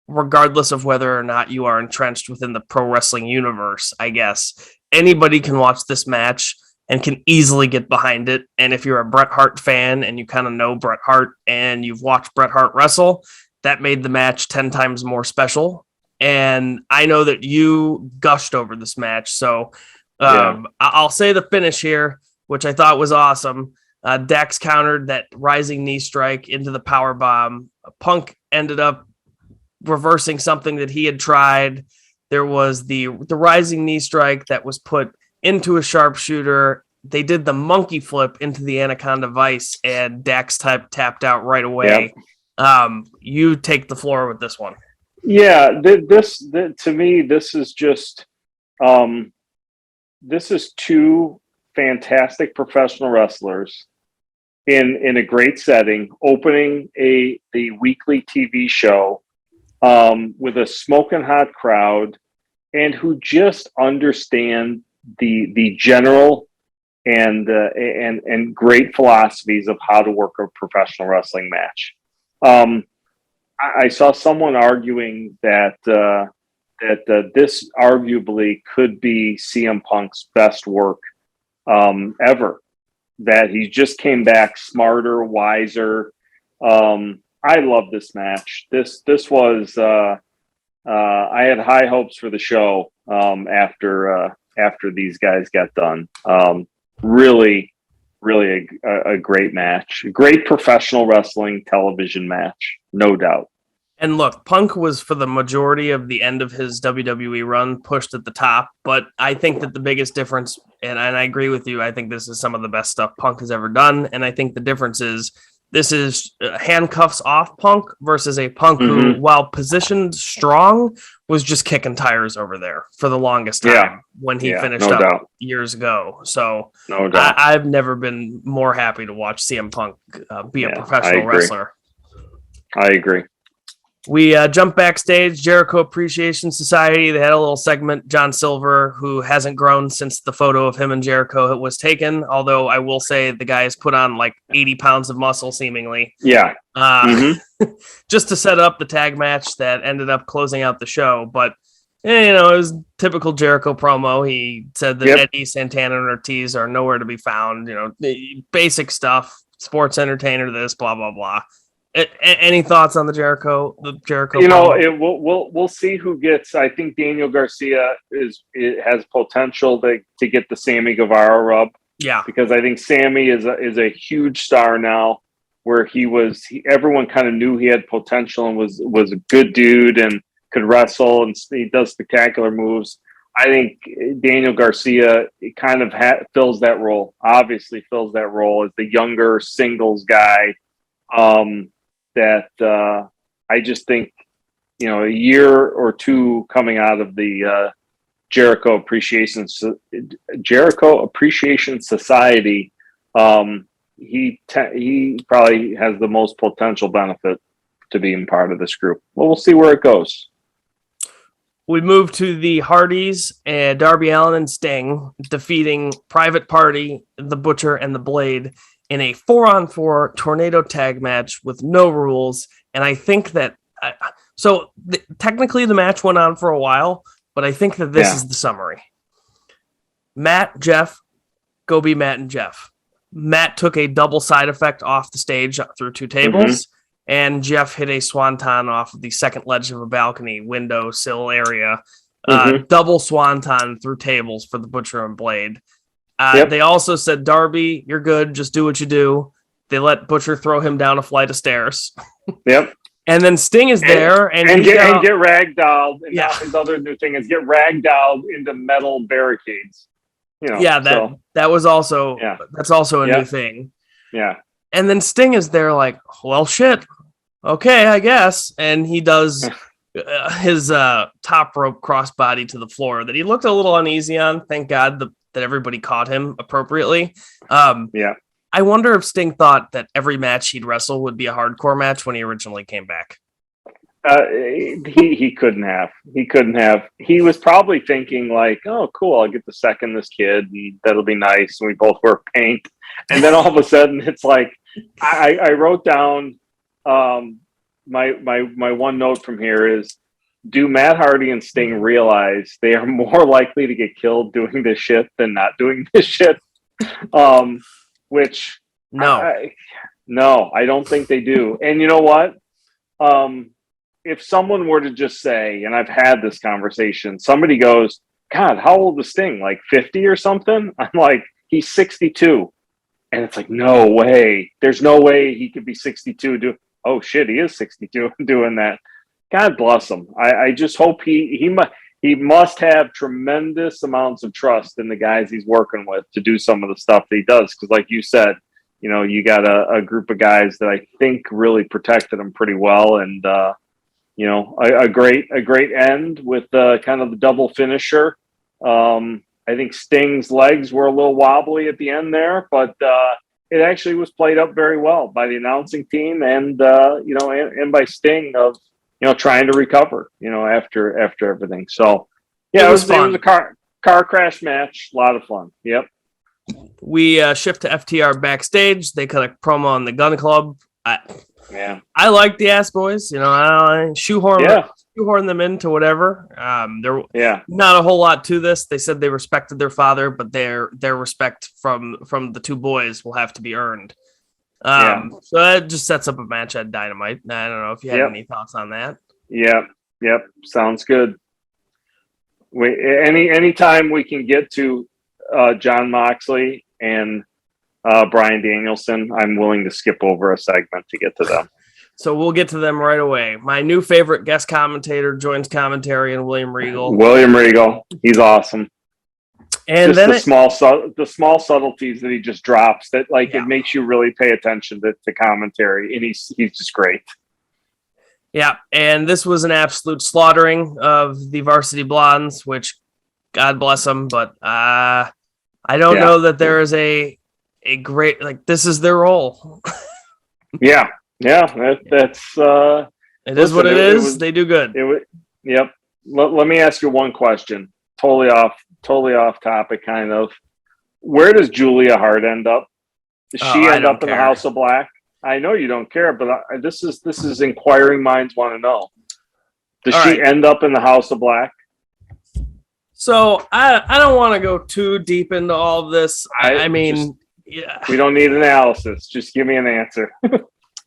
regardless of whether or not you are entrenched within the pro wrestling universe, I guess. Anybody can watch this match and can easily get behind it. And if you're a Bret Hart fan and you kind of know Bret Hart and you've watched Bret Hart wrestle, that made the match 10 times more special. And I know that you gushed over this match. So I'll say the finish here, which I thought was awesome. Dax countered that rising knee strike into the power bomb. Punk ended up reversing something that he had tried. There was the rising knee strike that was put into a sharpshooter. They did the monkey flip into the Anaconda Vice, and Dax tapped out right away. You take the floor with this one. Yeah, to me, this is just this is two fantastic professional wrestlers in a great setting, opening the weekly TV show with a smoking hot crowd, and who just understand the general and great philosophies of how to work a professional wrestling match. I saw someone arguing that this arguably could be CM Punk's best work ever. That he just came back smarter, wiser. I love this match. This was I had high hopes for the show after these guys got done. Really a great match. A great professional wrestling television match, no doubt. And look, Punk was, for the majority of the end of his WWE run, pushed at the top. But I think that the biggest difference, and I agree with you, I think this is some of the best stuff Punk has ever done. And I think the difference is this is handcuffs off Punk versus a Punk who, while positioned strong, was just kicking tires over there for the longest time when he finished up years ago. So I've never been more happy to watch CM Punk be a professional wrestler. I agree. We jumped backstage, Jericho Appreciation Society. They had a little segment. John Silver, who hasn't grown since the photo of him and Jericho was taken, although I will say the guy has put on like 80 pounds of muscle, seemingly. Yeah. Just to set up the tag match that ended up closing out the show. But, it was typical Jericho promo. He said that Eddie, Santana, and Ortiz are nowhere to be found. The basic stuff, sports entertainer, this, blah, blah, blah. Any thoughts on the Jericho? We'll see who gets. I think Daniel Garcia has potential to get the Sammy Guevara rub. Yeah, because I think Sammy is a huge star now. Where everyone kind of knew he had potential and was a good dude and could wrestle and he does spectacular moves. I think Daniel Garcia kind of fills that role. Obviously, fills that role as the younger singles guy. That I just think, a year or two coming out of the Jericho Appreciation Society, he probably has the most potential benefit to being part of this group. Well, we'll see where it goes. We move to the Hardys and Darby Allin and Sting defeating Private Party, the Butcher, and the Blade in a 4-on-4 tornado tag match with no rules. And I think that technically the match went on for a while, but I think that this is the summary. Matt, Jeff, go be Matt and Jeff. Matt took a double side effect off the stage through 2 tables, and Jeff hit a swanton off of the second ledge of a balcony window sill area. Double swanton through tables for the Butcher and Blade. They also said, Darby, you're good. Just do what you do. They let Butcher throw him down a flight of stairs. Yep. And then Sting is there. And get ragdolled. And now his other new thing is get ragdolled into metal barricades. That was also, that's also a new thing. Yeah. And then Sting is there like, well, shit. Okay, I guess. And he does his top rope crossbody to the floor that he looked a little uneasy on. Thank God that everybody caught him appropriately. I wonder if Sting thought that every match he'd wrestle would be a hardcore match when he originally came back. He couldn't have. He couldn't have. He was probably thinking like, oh, cool, I'll get to second this kid. And that'll be nice. And we both wear paint. And then all of a sudden it's like, I wrote down my one note from here is, do Matt Hardy and Sting realize they are more likely to get killed doing this shit than not doing this shit? Which I don't think they do. And you know what? If someone were to just say, and I've had this conversation, somebody goes, God, how old is Sting? Like 50 or something? I'm like, he's 62. And it's like, no way. There's no way he could be 62. Oh shit, he is 62 doing that. God bless him. I just hope he must have tremendous amounts of trust in the guys he's working with to do some of the stuff that he does. Because like you said, you got a group of guys that I think really protected him pretty well. And, a great end with kind of the double finisher. I think Sting's legs were a little wobbly at the end there, but it actually was played up very well by the announcing team and by Sting of, trying to recover, after everything. So it was fun. It was a car crash match. A lot of fun. Yep. We shift to FTR backstage. They cut a promo on the Gun Club. I like the Ass Boys. I shoehorn them into whatever. There not a whole lot to this. They said they respected their father, but their respect from the 2 boys will have to be earned. So that just sets up a match at Dynamite. I don't know if you had any thoughts on that. Yep. Sounds good. Anytime we can get to Jon Moxley and Bryan Danielson, I'm willing to skip over a segment to get to them. So we'll get to them right away. My new favorite guest commentator joins commentary in William Regal. He's awesome. And just then the small subtleties that he just drops that it makes you really pay attention to commentary, and he's just great. Yeah, and this was an absolute slaughtering of the Varsity Blondes, which God bless them, but I don't know that there is a great this is their role. That's it is what it is. They do good. Yep. Let me ask you one question. Totally off topic, kind of. Where does Julia Hart end up? Does she end up in the House of Black? I know you don't care, but this is inquiring minds want to know. Does she end up in the House of Black? So I don't want to go too deep into all of this. I mean, we don't need analysis. Just give me an answer.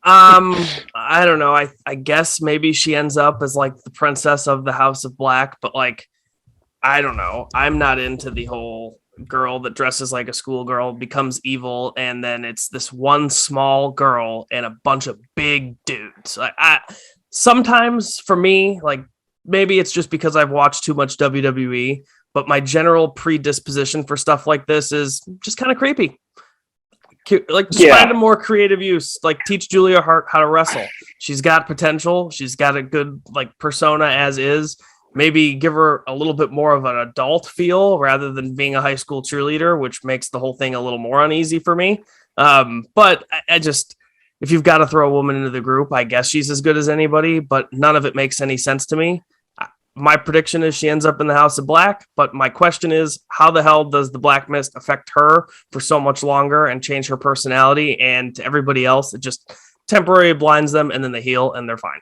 I don't know. I guess maybe she ends up as like the princess of the House of Black, but like, I don't know. I'm not into the whole girl that dresses like a schoolgirl becomes evil, and then it's this one small girl and a bunch of big dudes. Sometimes for me, like maybe it's just because I've watched too much WWE, but my general predisposition for stuff like this is just kind of creepy. Like, just find a more creative use. Like, teach Julia Hart how to wrestle. She's got potential. She's got a good like persona as is. Maybe give her a little bit more of an adult feel rather than being a high school cheerleader, which makes the whole thing a little more uneasy for me. But I just, if you've got to throw a woman into the group, I guess she's as good as anybody, but none of it makes any sense to me. My prediction is she ends up in the House of Black, but my question is, how the hell does the Black Mist affect her for so much longer and change her personality? And to everybody else, it just temporarily blinds them, and then they heal and they're fine.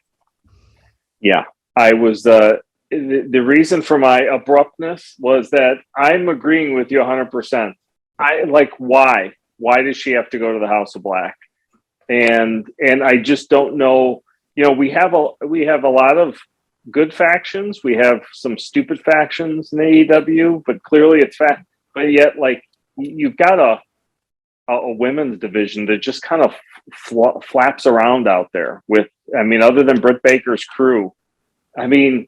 Yeah, I was the reason for my abruptness was that I'm agreeing with you 100%. I like, why does she have to go to the House of Black? And I just don't know. You know, we have a lot of good factions. We have some stupid factions in AEW, but clearly it's fat. But yet, like, you've got a women's division that just kind of flaps around out there with, I mean, other than Britt Baker's crew. I mean,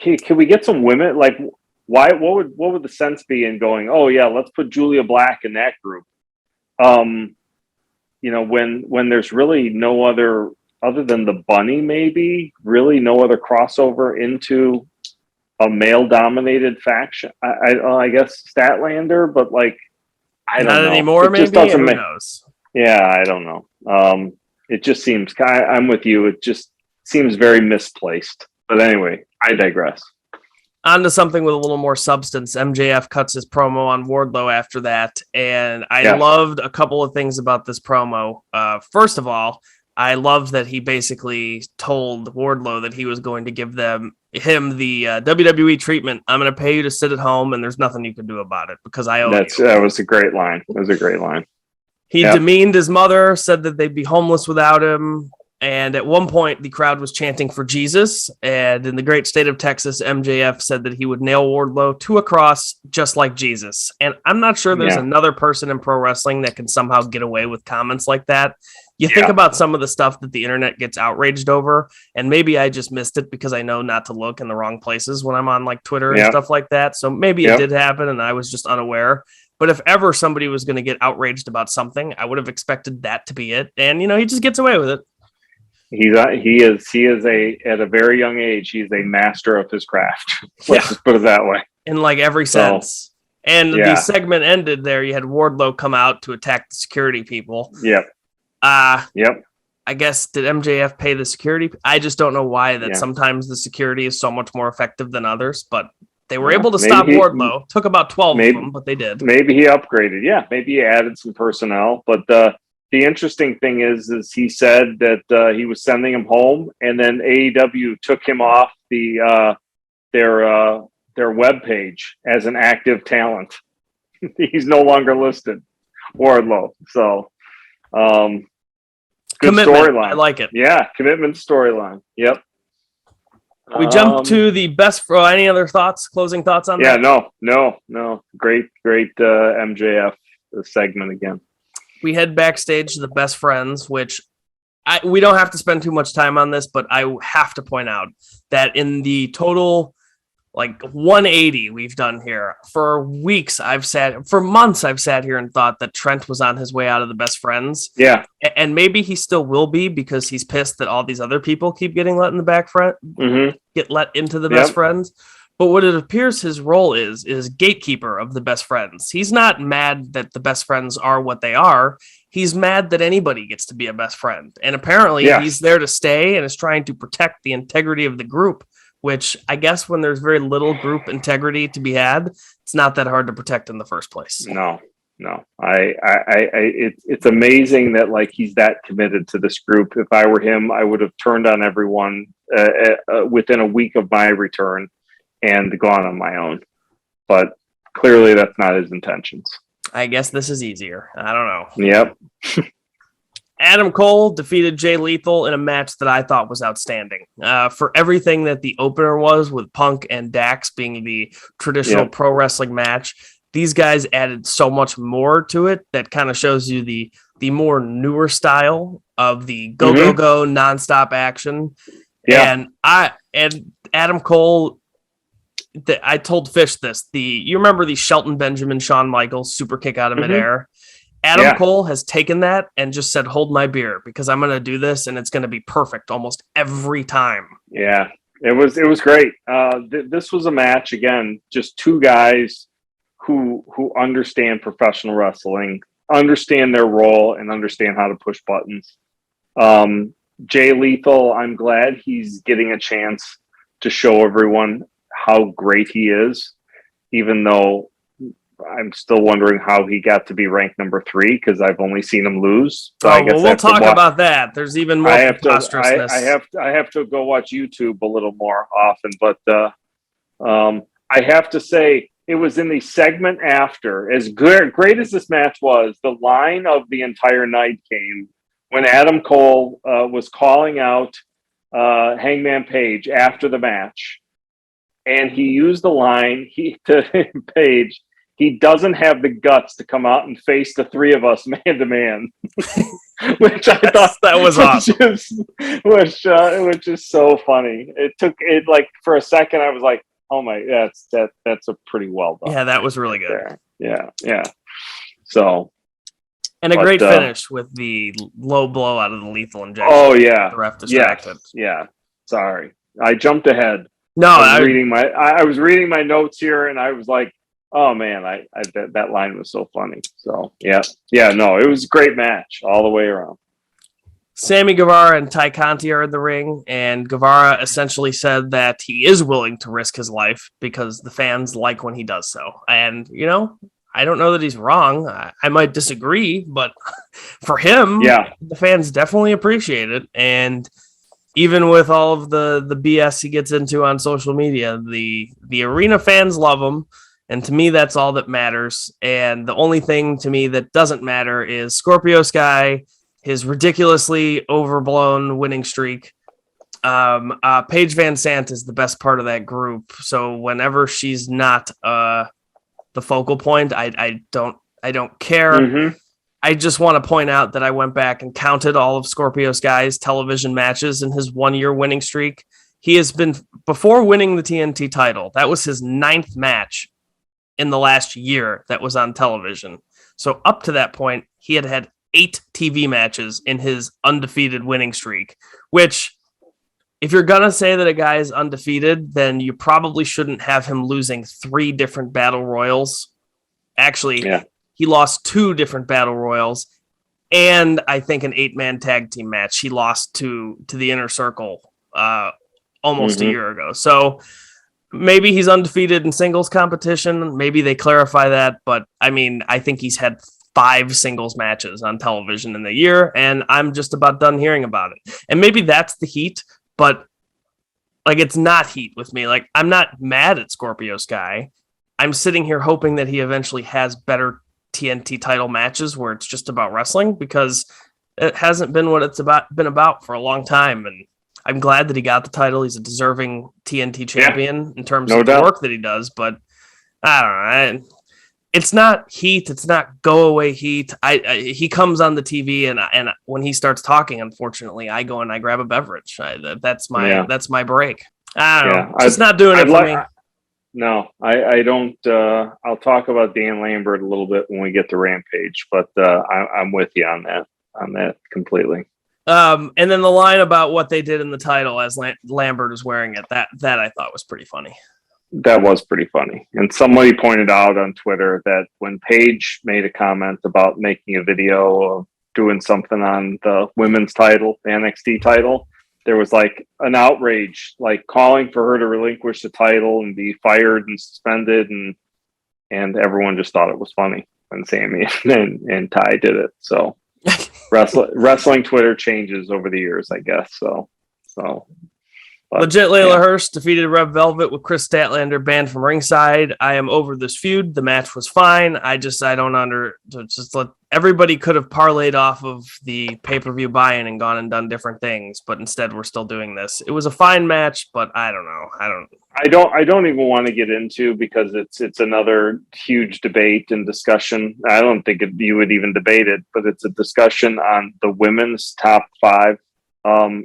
can we get some women? Like, why? What would the sense be in going, oh yeah, let's put Julia Black in that group? You know, when there's really no other than the Bunny, maybe really no other crossover into a male-dominated faction. I guess Statlander, but like, I don't know. Not anymore, maybe? Who knows? Yeah, I don't know. It just seems, I'm with you, it just seems very misplaced. But anyway, I digress. On to something with a little more substance. MJF cuts his promo on Wardlow after that, and I loved a couple of things about this promo. First of all, I loved that he basically told Wardlow that he was going to give him the WWE treatment. I'm going to pay you to sit at home, and there's nothing you can do about it because I owe you. That was a great line. It was a great line. He demeaned his mother, said that they'd be homeless without him. And at one point, the crowd was chanting for Jesus. And in the great state of Texas, MJF said that he would nail Wardlow to a cross just like Jesus. And I'm not sure there's another person in pro wrestling that can somehow get away with comments like that. You think about some of the stuff that the internet gets outraged over, and maybe I just missed it because I know not to look in the wrong places when I'm on like Twitter and stuff like that. So maybe it did happen and I was just unaware. But if ever somebody was going to get outraged about something, I would have expected that to be it. And, you know, he just gets away with it. He is at a very young age, he's a master of his craft. Let's just put it that way. In like every sense. And the segment ended there. You had Wardlow come out to attack the security people. Yep. I guess, did MJF pay the security? I just don't know why that sometimes the security is so much more effective than others, but they were able to stop Wardlow. Took about 12 of them, but they did. Maybe he upgraded. Yeah, maybe he added some personnel. But the interesting thing is he said that he was sending him home, and then AEW took him off their web page as an active talent. He's no longer listed, Wardlow. So, good storyline. I like it. Yeah, commitment storyline. Yep. We jump to the best. Any other thoughts? Closing thoughts on that? No. Great MJF segment again. We head backstage to the best friends, which we don't have to spend too much time on this, but I have to point out that in the total like 180 we've done here, for months I've sat here and thought that Trent was on his way out of the best friends. Yeah. And maybe he still will be because he's pissed that all these other people keep getting let in the back front, get let into the best friends. But what it appears his role is gatekeeper of the best friends. He's not mad that the best friends are what they are. He's mad that anybody gets to be a best friend. And apparently he's there to stay and is trying to protect the integrity of the group, which I guess when there's very little group integrity to be had, it's not that hard to protect in the first place. No. It's amazing that like he's that committed to this group. If I were him, I would have turned on everyone within a week of my return and gone on my own. But clearly that's not his intentions. I guess this is easier. I don't know. Yep. Adam Cole defeated Jay Lethal in a match that I thought was outstanding. For everything that the opener was, with Punk and Dax being the traditional pro wrestling match, these guys added so much more to it that kind of shows you the more newer style of the go nonstop action. Yeah. And Adam Cole, I told Fish this. You remember the Shelton Benjamin, Shawn Michaels super kick out of midair? Adam Cole has taken that and just said, hold my beer, because I'm going to do this and it's going to be perfect almost every time. Yeah, it was great. This was a match, again, just two guys who understand professional wrestling, understand their role, and understand how to push buttons. Jay Lethal, I'm glad he's getting a chance to show everyone how great he is, even though I'm still wondering how he got to be ranked number 3, because I've only seen him lose. So I guess we'll talk about that. There's even more preposterousness. I have to go watch YouTube a little more often, but I have to say, it was in the segment after, as great as this match was, the line of the entire night came when Adam Cole was calling out Hangman Page after the match, and he used the line to Page. He doesn't have the guts to come out and face the three of us man to man, which I thought that was awesome. Which is so funny. It took it like for a second. I was like, "Oh my, that's a pretty well done." Yeah, that was really good. There. Yeah. So, and a great finish with the low blow out of the lethal injection. Oh yeah, the ref distracted. Yeah. Sorry, I jumped ahead. No, I was reading my notes here, and I was like, oh man, that line was so funny. So no, it was a great match all the way around. Sammy Guevara and Ty Conti are in the ring, and Guevara essentially said that he is willing to risk his life because the fans like when he does so. And I don't know that he's wrong. I might disagree, but for him, the fans definitely appreciate it. And even with all of the BS he gets into on social media, the arena fans love him. And to me, that's all that matters. And the only thing to me that doesn't matter is Scorpio Sky, his ridiculously overblown winning streak. Paige Van Sant is the best part of that group. So whenever she's not the focal point, I don't care. Mm-hmm. I just want to point out that I went back and counted all of Scorpio Sky's television matches in his 1-year winning streak. He has been, before winning the TNT title, that was his 9th match in the last year that was on television. So up to that point, he had 8 TV matches in his undefeated winning streak, which, if you're going to say that a guy is undefeated, then you probably shouldn't have him losing 3 different battle royals. Actually, he lost 2 different battle royals, and I think an 8-man tag team match he lost to the Inner Circle almost a year ago. So maybe he's undefeated in singles competition. Maybe they clarify that. But, I mean, I think he's had 5 singles matches on television in the year, and I'm just about done hearing about it. And maybe that's the heat, but, like, it's not heat with me. Like, I'm not mad at Scorpio Sky. I'm sitting here hoping that he eventually has better TNT title matches where it's just about wrestling, because it hasn't been what it's been about for a long time. And I'm glad that he got the title. He's a deserving TNT champion in terms of the work that he does, but I don't know. It's not heat. It's not go away heat. He comes on the TV and when he starts talking, unfortunately, I go and I grab a beverage. That's my break. I don't know. Just not doing it for me. No, I don't. I'll talk about Dan Lambert a little bit when we get to Rampage, but I'm with you on that completely. And then the line about what they did in the title as Lambert is wearing it, that I thought was pretty funny. That was pretty funny. And somebody pointed out on Twitter that when Paige made a comment about making a video of doing something on the women's title, the NXT title, there was like an outrage, like calling for her to relinquish the title and be fired and suspended. And everyone just thought it was funny when Sammy and Ty did it. So wrestling Twitter changes over the years, I guess. So But, legit Layla Hirsch defeated Red Velvet with Chris Statlander banned from ringside. I am over this feud. The match was fine. I don't just let everybody could have parlayed off of the pay-per-view buy-in and gone and done different things, but instead we're still doing this. It was a fine match, but I don't know. I don't even want to get into, because it's another huge debate and discussion. I don't think you would even debate it, but it's a discussion on the women's top 5.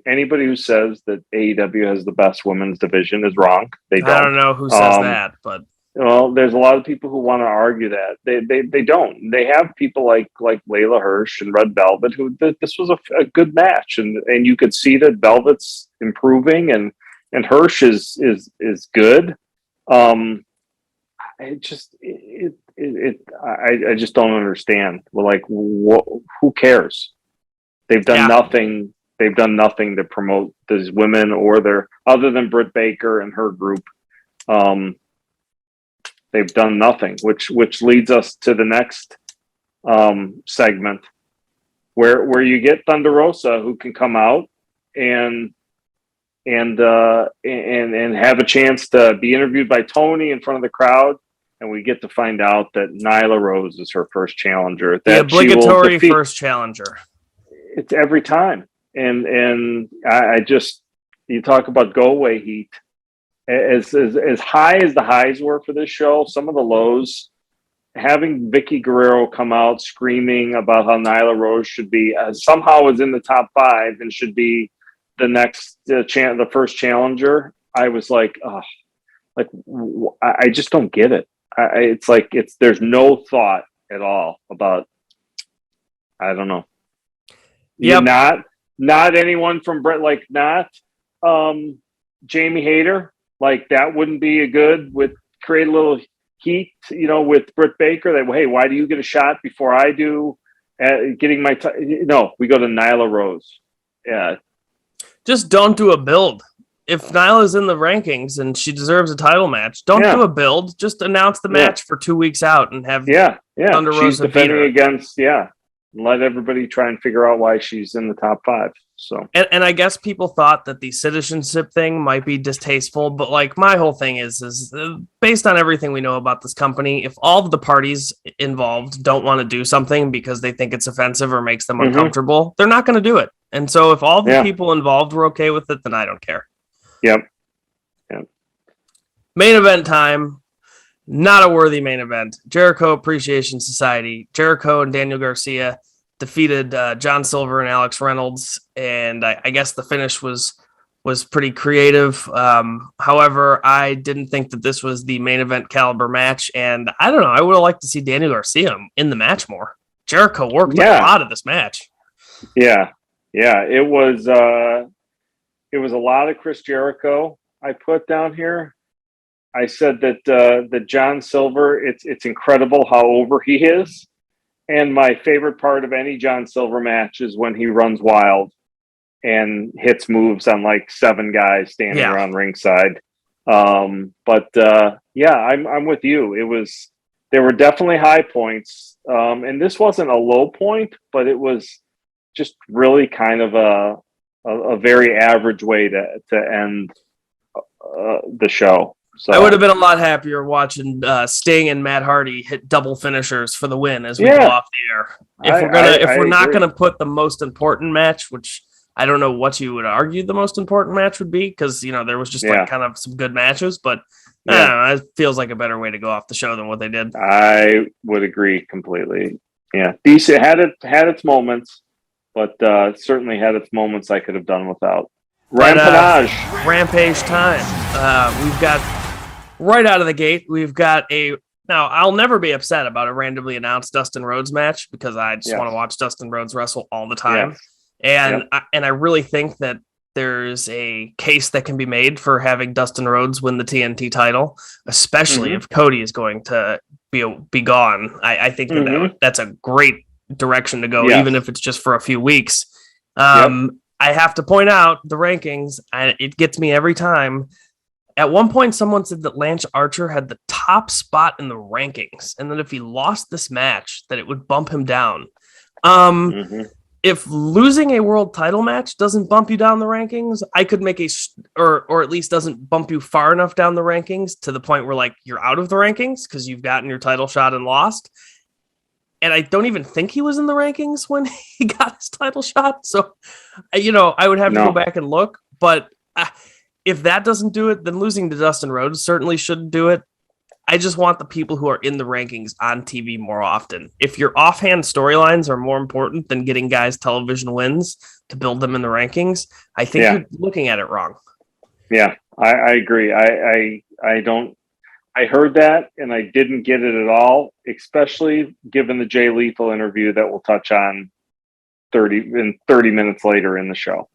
Anybody who says that AEW has the best women's division is wrong. They don't. I don't know who says that, but there's a lot of people who want to argue that they don't. They have people like Layla Hirsch and Red Velvet who this was a good match, and you could see that Velvet's improving and Hirsch is good. I just don't understand. Well, who cares? They've done nothing. They've done nothing to promote these women other than Britt Baker and her group. They've done nothing, which leads us to the next segment, where you get Thunder Rosa, who can come out and have a chance to be interviewed by Tony in front of the crowd, and we get to find out that Nyla Rose is her first challenger. The obligatory first challenger. It's every time. And I just, you talk about go away heat. As high as the highs were for this show, some of the lows, having Vicky Guerrero come out screaming about how Nyla Rose should be somehow is in the top 5 and should be the next the first challenger. I was like, I just don't get it. There's no thought at all about, I don't know. Yeah, not anyone from Brett, not Jamie Hayter. That wouldn't be create a little heat, with Britt Baker. That, hey, why do you get a shot before I do? Getting my no, we go to Nyla Rose. Yeah, just don't do a build. If Nyla's in the rankings and she deserves a title match, don't do a build. Just announce the match for 2 weeks out and have Thunder Rosa she's defending against let everybody try and figure out why she's in the top 5. So, and I guess people thought that the citizenship thing might be distasteful, but my whole thing is based on everything we know about this company, if all of the parties involved don't want to do something because they think it's offensive or makes them uncomfortable, they're not going to do it. And so if all the people involved were okay with it, then I don't care. Yep. Main event time. Not a worthy main event. Jericho Appreciation Society. Jericho and Daniel Garcia defeated John Silver and Alex Reynolds, and I guess the finish was pretty creative. However, I didn't think that this was the main event caliber match, and I don't know. I would have liked to see Daniel Garcia in the match more. Jericho worked a lot of this match. Yeah. It was a lot of Chris Jericho. I put down here. I said that John Silver, it's incredible how over he is. And my favorite part of any John Silver match is when he runs wild and hits moves on 7 guys standing around ringside. I'm with you. There were definitely high points. And this wasn't a low point, but it was just really kind of a very average way to end the show. So, I would have been a lot happier watching Sting and Matt Hardy hit double finishers for the win as we go off the air. If we're not going to put the most important match, which I don't know what you would argue the most important match would be, because there was just kind of some good matches, but I don't know, it feels like a better way to go off the show than what they did. I would agree completely. Yeah, decent, had its moments, but certainly had its moments I could have done without. Rampage time. We've got. Right out of the gate, we've got now I'll never be upset about a randomly announced Dustin Rhodes match, because I just want to watch Dustin Rhodes wrestle all the time. And I really think that there's a case that can be made for having Dustin Rhodes win the TNT title, especially if Cody is going to be gone. I think that's a great direction to go, even if it's just for a few weeks. I have to point out the rankings, and it gets me every time. At one point, someone said that Lance Archer had the top spot in the rankings, and that if he lost this match, that it would bump him down. if losing a world title match doesn't bump you down the rankings, I could make or at least doesn't bump you far enough down the rankings to the point where like you're out of the rankings because you've gotten your title shot and lost. And I don't even think he was in the rankings when he got his title shot. So, I would have to go back and look. But if that doesn't do it, then losing to Dustin Rhodes certainly shouldn't do it. I just want the people who are in the rankings on TV more often. If your offhand storylines are more important than getting guys television wins to build them in the rankings, I think you're looking at it wrong. Yeah, I agree. I heard that and I didn't get it at all, especially given the Jay Lethal interview that we'll touch on 30 minutes later in the show.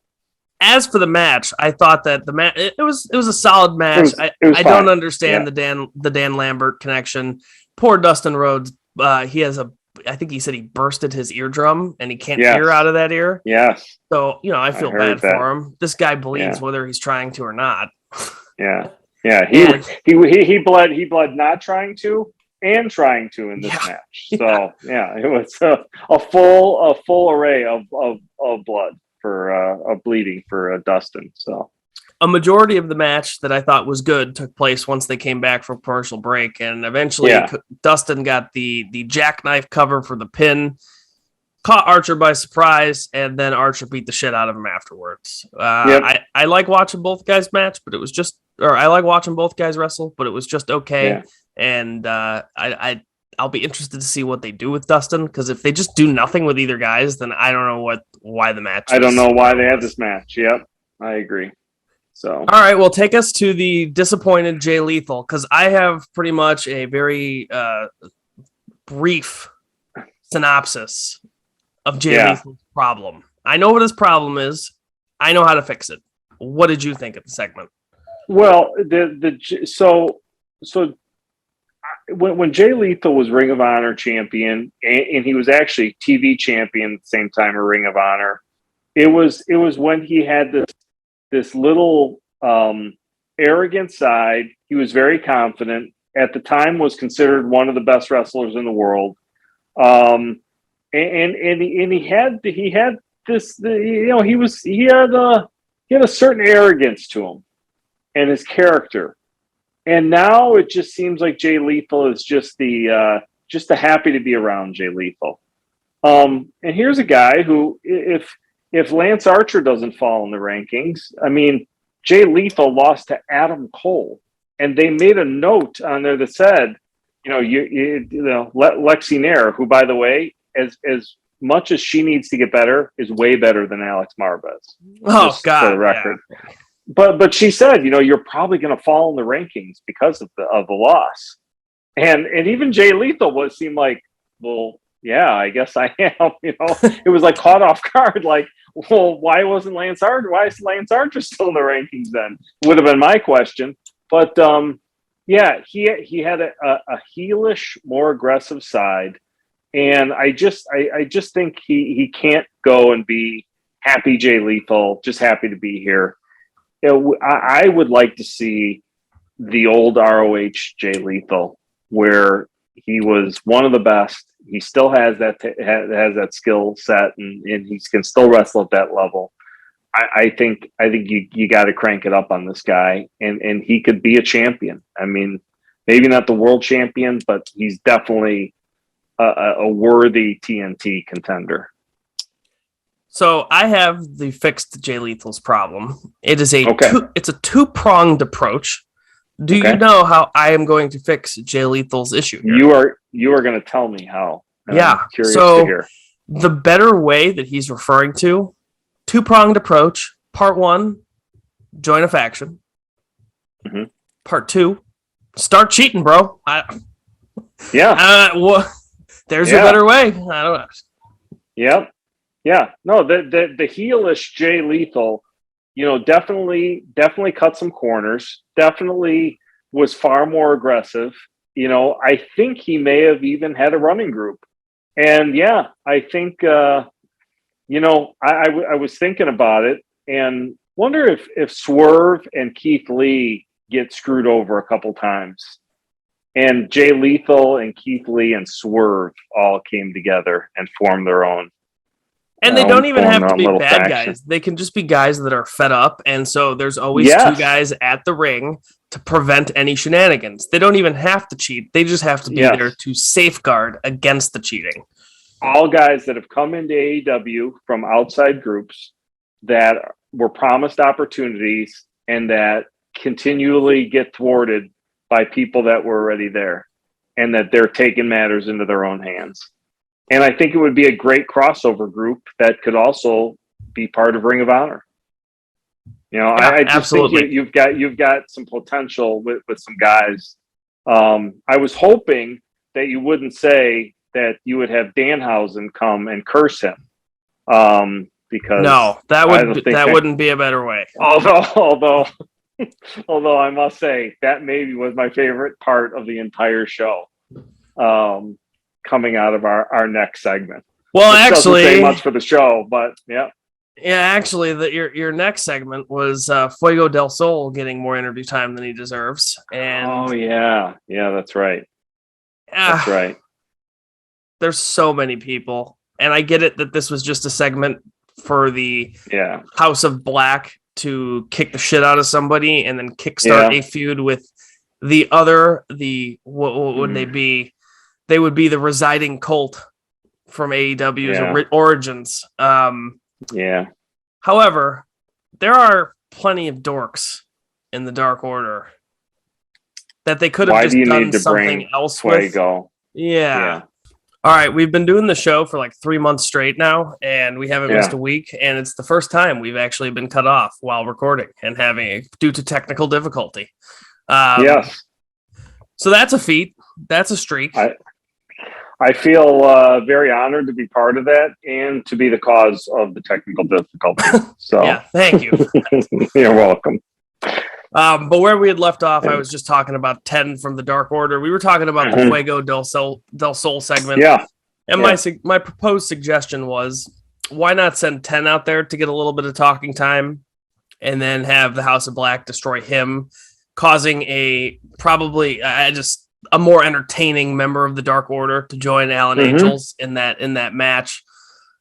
As for the match, I thought that the match it was a solid match. I don't understand the Dan Lambert connection. Poor Dustin Rhodes. I think he said he bursted his eardrum and he can't hear out of that ear. Yes. So I feel bad for him. This guy bleeds whether he's trying to or not. Yeah. Yeah. He bled not trying to and trying to in this match. So it was a full array of blood. For bleeding for Dustin. So a majority of the match that I thought was good took place once they came back from commercial break, and eventually Dustin got the jackknife cover for the pin, caught Archer by surprise, and then Archer beat the shit out of him afterwards. I like watching both guys match, but it was just, or I like watching both guys wrestle, but it was just okay. And I'll be interested to see what they do with Dustin, because if they just do nothing with either guys, then I don't know why the match. I don't know why they had this match. Yep, I agree. So all right, well, take us to the disappointed Jay Lethal, because I have pretty much a very brief synopsis of Jay Lethal's problem. I know what his problem is. I know how to fix it. What did you think of the segment? Well, so when Jay Lethal was Ring of Honor champion, and he was actually TV champion at the same time of Ring of Honor, it was when he had this little arrogant side. He was very confident. At the time, was considered one of the best wrestlers in the world. And he had this, he had a certain arrogance to him and his character. And now it just seems like Jay Lethal is just the happy to be around Jay Lethal. And here's a guy who, if Lance Archer doesn't fall in the rankings, I mean, Jay Lethal lost to Adam Cole, and they made a note on there that said, Lexi Nair, who, by the way, as much as she needs to get better, is way better than Alex Marvez. Oh God, for the record. Yeah. But she said, you're probably going to fall in the rankings because of the loss, and even Jay Lethal seemed like, well, yeah, I guess I am. It was like caught off guard. Like, well, why wasn't Lance Archer? Why is Lance Archer still in the rankings? Then would have been my question. But he had a heelish, more aggressive side, and I just think he can't go and be happy Jay Lethal, just happy to be here. I would like to see the old ROH Jay Lethal, where he was one of the best. He still has that skill set, and he can still wrestle at that level. I think you got to crank it up on this guy, and he could be a champion. I mean, maybe not the world champion, but he's definitely a worthy TNT contender. So I have the fixed Jay Lethal's problem. It is it's a two-pronged approach. Do you know how I am going to fix Jay Lethal's issue here? You are going to tell me how. Yeah. I'm curious to hear. The better way that he's referring to, two-pronged approach. Part 1, join a faction. Mm-hmm. Part 2, start cheating, bro. There's your better way. I don't know. Yep. Yeah, no, the heelish Jay Lethal, definitely cut some corners, definitely was far more aggressive. I think he may have even had a running group. And I think, I was thinking about it and wonder if Swerve and Keith Lee get screwed over a couple times. And Jay Lethal and Keith Lee and Swerve all came together and formed their own. And they don't even have to be bad faction. guys. They can just be guys that are fed up. And so there's always two guys at the ring to prevent any shenanigans. They don't even have to cheat. They just have to be there to safeguard against the cheating. All guys that have come into AEW from outside groups that were promised opportunities and that continually get thwarted by people that were already there, and that they're taking matters into their own hands. And I think it would be a great crossover group that could also be part of Ring of Honor. I just think you've got some potential with some guys. I was hoping that you wouldn't say that you would have Danhausen come and curse him, because no, that wouldn't be a better way. Although I must say that maybe was my favorite part of the entire show. Coming out of our next segment. Well, actually, doesn't say much for the show, but yeah. Yeah, actually, your next segment was Fuego del Sol getting more interview time than he deserves. And that's right. That's right. There's so many people, and I get it that this was just a segment for the House of Black to kick the shit out of somebody and then kickstart a feud with the other. What would they be? They would be the residing cult from AEW's origins. However, there are plenty of dorks in the Dark Order that they could have just done something else Fuego? with. Yeah. All right, we've been doing the show for like 3 months straight now, and we haven't missed a week, and it's the first time we've actually been cut off while recording and due to technical difficulty. So that's a feat. That's a streak. I feel very honored to be part of that and to be the cause of the technical difficulty. So thank you. You're welcome. But where we had left off, I was just talking about 10 from the Dark Order. We were talking about the Fuego del Sol segment. Yeah. And my proposed suggestion was, why not send 10 out there to get a little bit of talking time and then have the House of Black destroy him, causing a more entertaining member of the Dark Order to join Alan Angels in that match.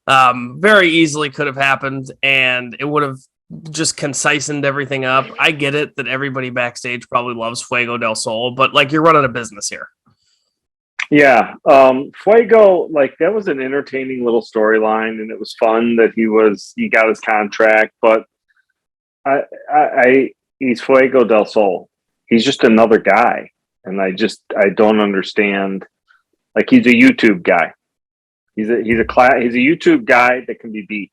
Very easily could have happened, and it would have just concisened everything up. I get it that everybody backstage probably loves Fuego del Sol, but like, you're running a business here. Yeah. Fuego, like, that was an entertaining little storyline, and it was fun that he got his contract, but he's Fuego del Sol. He's just another guy. And I don't understand. Like, he's a YouTube guy. He's a YouTube guy that can be beat.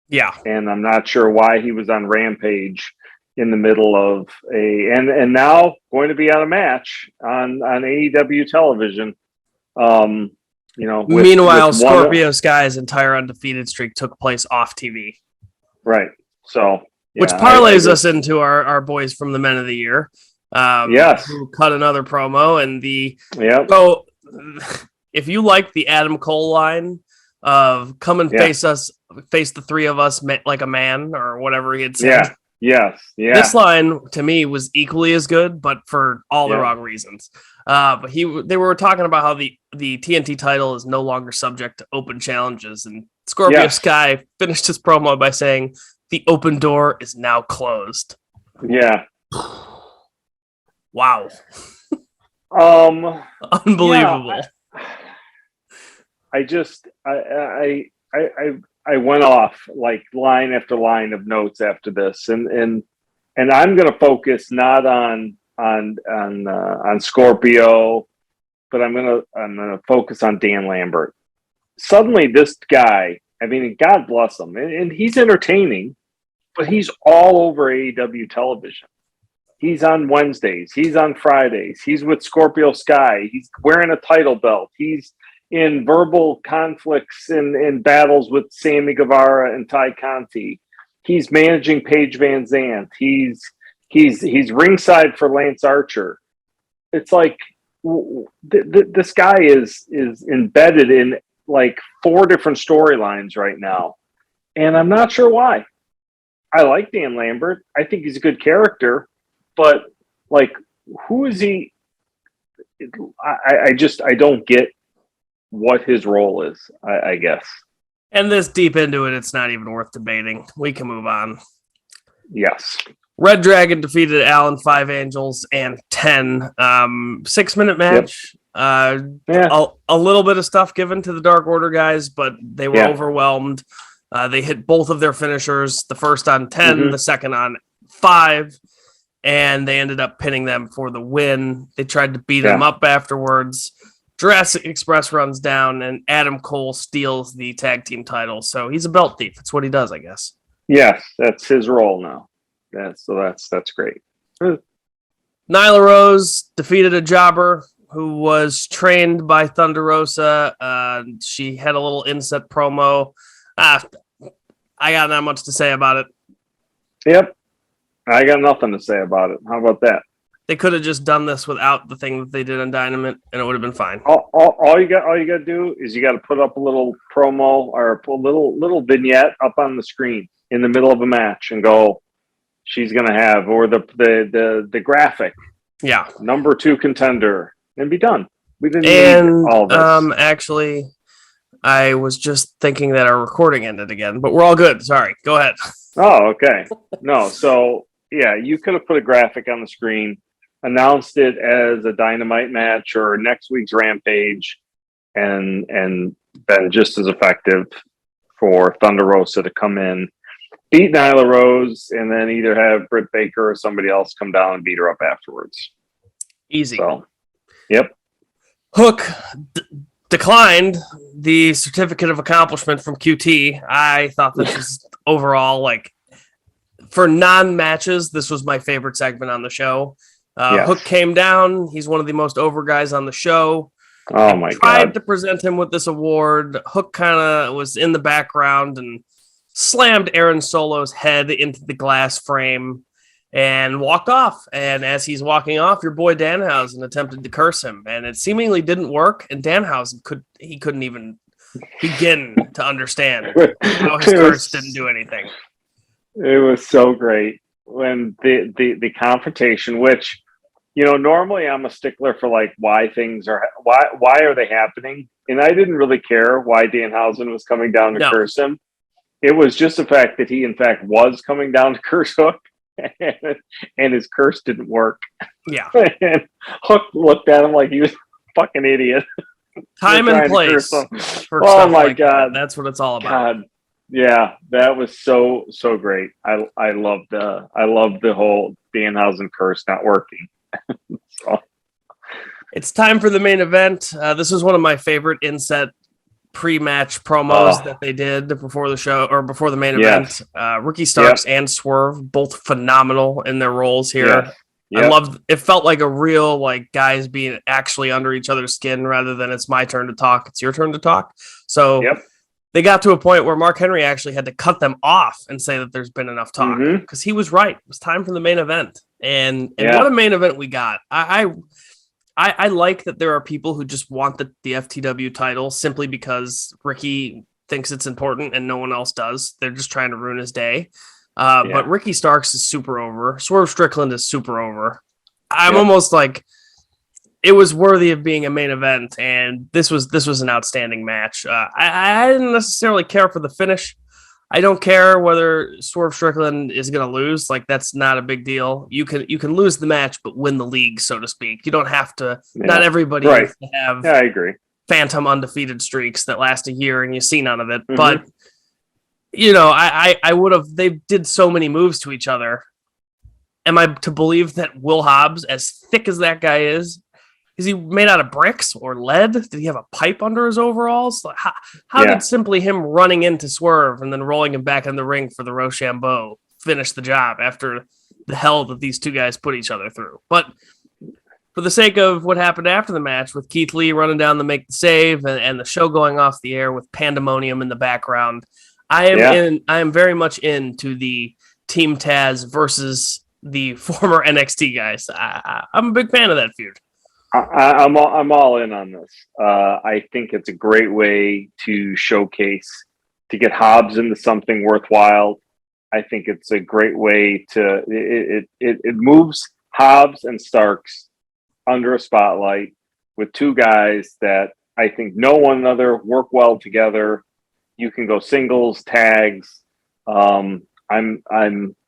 Yeah. And I'm not sure why he was on Rampage in the middle of and now going to be on a match on AEW television. Meanwhile, Scorpio Sky's entire undefeated streak took place off TV. Right. So, which parlays us into our boys from the Men of the Year. Who cut another promo, and so if you like the Adam Cole line of come and face the three of us like a man, or whatever he had said. This line to me was equally as good, but for all the wrong reasons. But they were talking about how the TNT title is no longer subject to open challenges, and Scorpio Sky finished his promo by saying the open door is now closed. Yeah. Wow. Unbelievable. I went off like line after line of notes after this, and I'm going to focus not on Scorpio, but I'm going to focus on Dan Lambert. Suddenly, this guy, I mean, God bless him, and he's entertaining, but he's all over AEW television. He's on Wednesdays. He's on Fridays. He's with Scorpio Sky. He's wearing a title belt. He's in verbal conflicts and battles with Sammy Guevara and Ty Conti. He's managing Paige Van Zandt. He's ringside for Lance Archer. It's like this guy is embedded in like 4 different storylines right now, and I'm not sure why. I like Dan Lambert. I think he's a good character. But like, who is he? I don't get what his role is, I guess. And this deep into it, it's not even worth debating. We can move on. Yes. Red Dragon defeated Allen 5 Angels and 10. 6-minute match. Yep. A little bit of stuff given to the Dark Order guys, but they were overwhelmed. They hit both of their finishers, the first on 10, the second on 5, and they ended up pinning them for the win. They tried to beat them up afterwards. Jurassic Express runs down, and Adam Cole steals the tag team title. So he's a belt thief. It's what he does, I guess. Yes, that's his role now. That's great. Nyla Rose defeated a jobber who was trained by Thunder Rosa. She had a little inset promo. I got not much to say about it. Yep. I got nothing to say about it. How about that? They could have just done this without the thing that they did on Dynamite, and it would have been fine. All you got to do is you got to put up a little promo or a little vignette up on the screen in the middle of a match and go, she's gonna have, or the graphic, number 2 contender, and be done. We didn't need all this. Actually, I was just thinking that our recording ended again, but we're all good. Sorry, go ahead. Oh, okay. No, so you could have put a graphic on the screen, announced it as a Dynamite match or next week's Rampage, and been just as effective for Thunder Rosa to come in, beat Nyla Rose, and then either have Britt Baker or somebody else come down and beat her up afterwards. Easy. So, yep. Hook declined the certificate of accomplishment from QT. I thought this was overall, like, for non-matches, this was my favorite segment on the show. Hook came down. He's one of the most over guys on the show. Oh, my God. Tried to present him with this award. Hook kind of was in the background and slammed Aaron Solo's head into the glass frame and walked off. And as he's walking off, your boy Danhausen attempted to curse him, and it seemingly didn't work. And Danhausen couldn't even begin to understand how his curse didn't do anything. It was so great when the confrontation, which, normally I'm a stickler for like why are they happening, and I didn't really care why Danhausen was coming down to curse him. It was just the fact that he, in fact, was coming down to curse Hook, and his curse didn't work. Yeah. And Hook looked at him like he was a fucking idiot. Time and place. Oh, my God. That's what it's all about. God. Yeah, that was so great. I loved the whole Danhausen curse not working. So. It's time for the main event. This was one of my favorite inset pre-match promos that they did before the show or before the main event. Ricky Starks and Swerve, both phenomenal in their roles here. I loved it. Felt like a real, like, guys being actually under each other's skin rather than it's my turn to talk, it's your turn to talk. So they got to a point where Mark Henry actually had to cut them off and say that there's been enough talk, because he was right. It was time for the main event. And what a main event we got. I like that there are people who just want the FTW title simply because Ricky thinks it's important and no one else does. They're just trying to ruin his day. But Ricky Starks is super over. Swerve Strickland is super over. I'm almost like, it was worthy of being a main event, and this was an outstanding match. I didn't necessarily care for the finish. I don't care whether Swerve Strickland is going to lose. Like, that's not a big deal. You can lose the match, but win the league, so to speak. You don't have to. Not everybody has to have. Yeah, I agree. Phantom undefeated streaks that last a year, and you see none of it. But I would have. They did so many moves to each other. Am I to believe that Will Hobbs, as thick as that guy is he made out of bricks or lead? Did he have a pipe under his overalls? Like, how did simply him running into Swerve and then rolling him back in the ring for the Rochambeau finish the job after the hell that these two guys put each other through? But for the sake of what happened after the match, with Keith Lee running down to make the save and the show going off the air with pandemonium in the background, I am very much into the Team Taz versus the former NXT guys. I'm a big fan of that feud. I'm all in on this. I think it's a great way to showcase, to get Hobbs into something worthwhile. I think it's a great way to it moves Hobbs and Starks under a spotlight with two guys that I think know one another, work well together, You can go singles, tags. I'm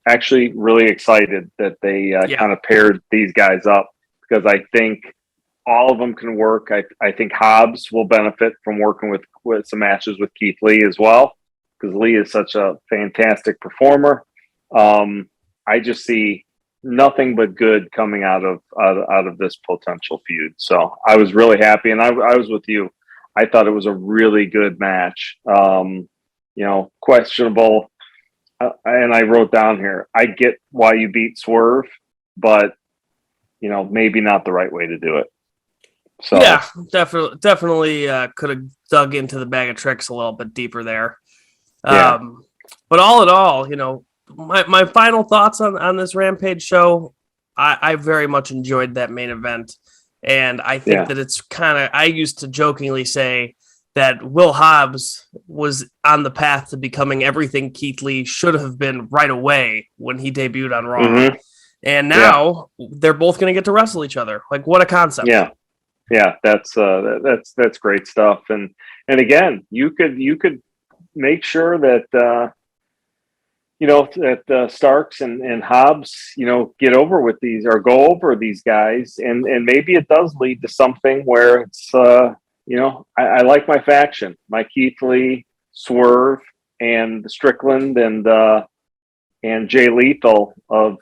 actually really excited that they kind of paired these guys up, because I think all of them can work. I think Hobbs will benefit from working with some matches with Keith Lee as well, because Lee is such a fantastic performer. I just see nothing but good coming out of this potential feud. So I was really happy, and I was with you. I thought it was a really good match. Questionable. And I wrote down here, I get why you beat Swerve, but maybe not the right way to do it. So yeah, definitely could have dug into the bag of tricks a little bit deeper there. But all in all, my final thoughts on this Rampage show, I very much enjoyed that main event. And I think that it's I used to jokingly say that Will Hobbs was on the path to becoming everything Keith Lee should have been right away when he debuted on Raw. Mm-hmm. And now they're both going to get to wrestle each other. Like, what a concept. Yeah. Yeah. That's great stuff. And again, you could make sure that, that Starks and Hobbs, get over with these, or go over these guys. And maybe it does lead to something where it's, I like my faction, my Keith Lee, Swerve, and Strickland, and Jay Lethal, of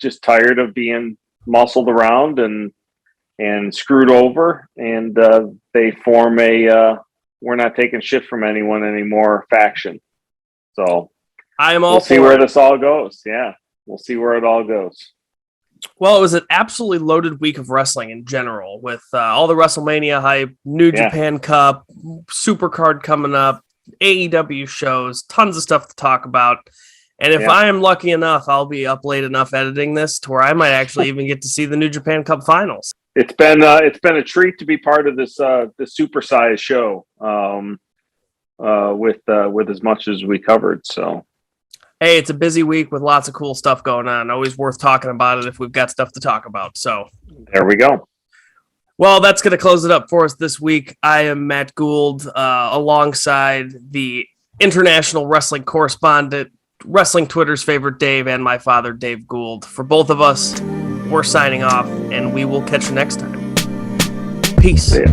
just tired of being muscled around and screwed over, and they form a we're not taking shit from anyone anymore faction. So we'll see where this all goes. Yeah, we'll see where it all goes. Well, it was an absolutely loaded week of wrestling in general, with all the WrestleMania hype, New Japan Cup, Supercard coming up, AEW shows, tons of stuff to talk about. And if I am lucky enough, I'll be up late enough editing this to where I might actually even get to see the New Japan Cup finals. It's been a treat to be part of this supersized show with as much as we covered. So. Hey, it's a busy week with lots of cool stuff going on. Always worth talking about it if we've got stuff to talk about. So there we go. Well, that's going to close it up for us this week. I am Matt Gould, alongside the international wrestling correspondent, wrestling Twitter's favorite Dave, and my father, Dave Gould. For both of us, we're signing off, and we will catch you next time. Peace. See ya.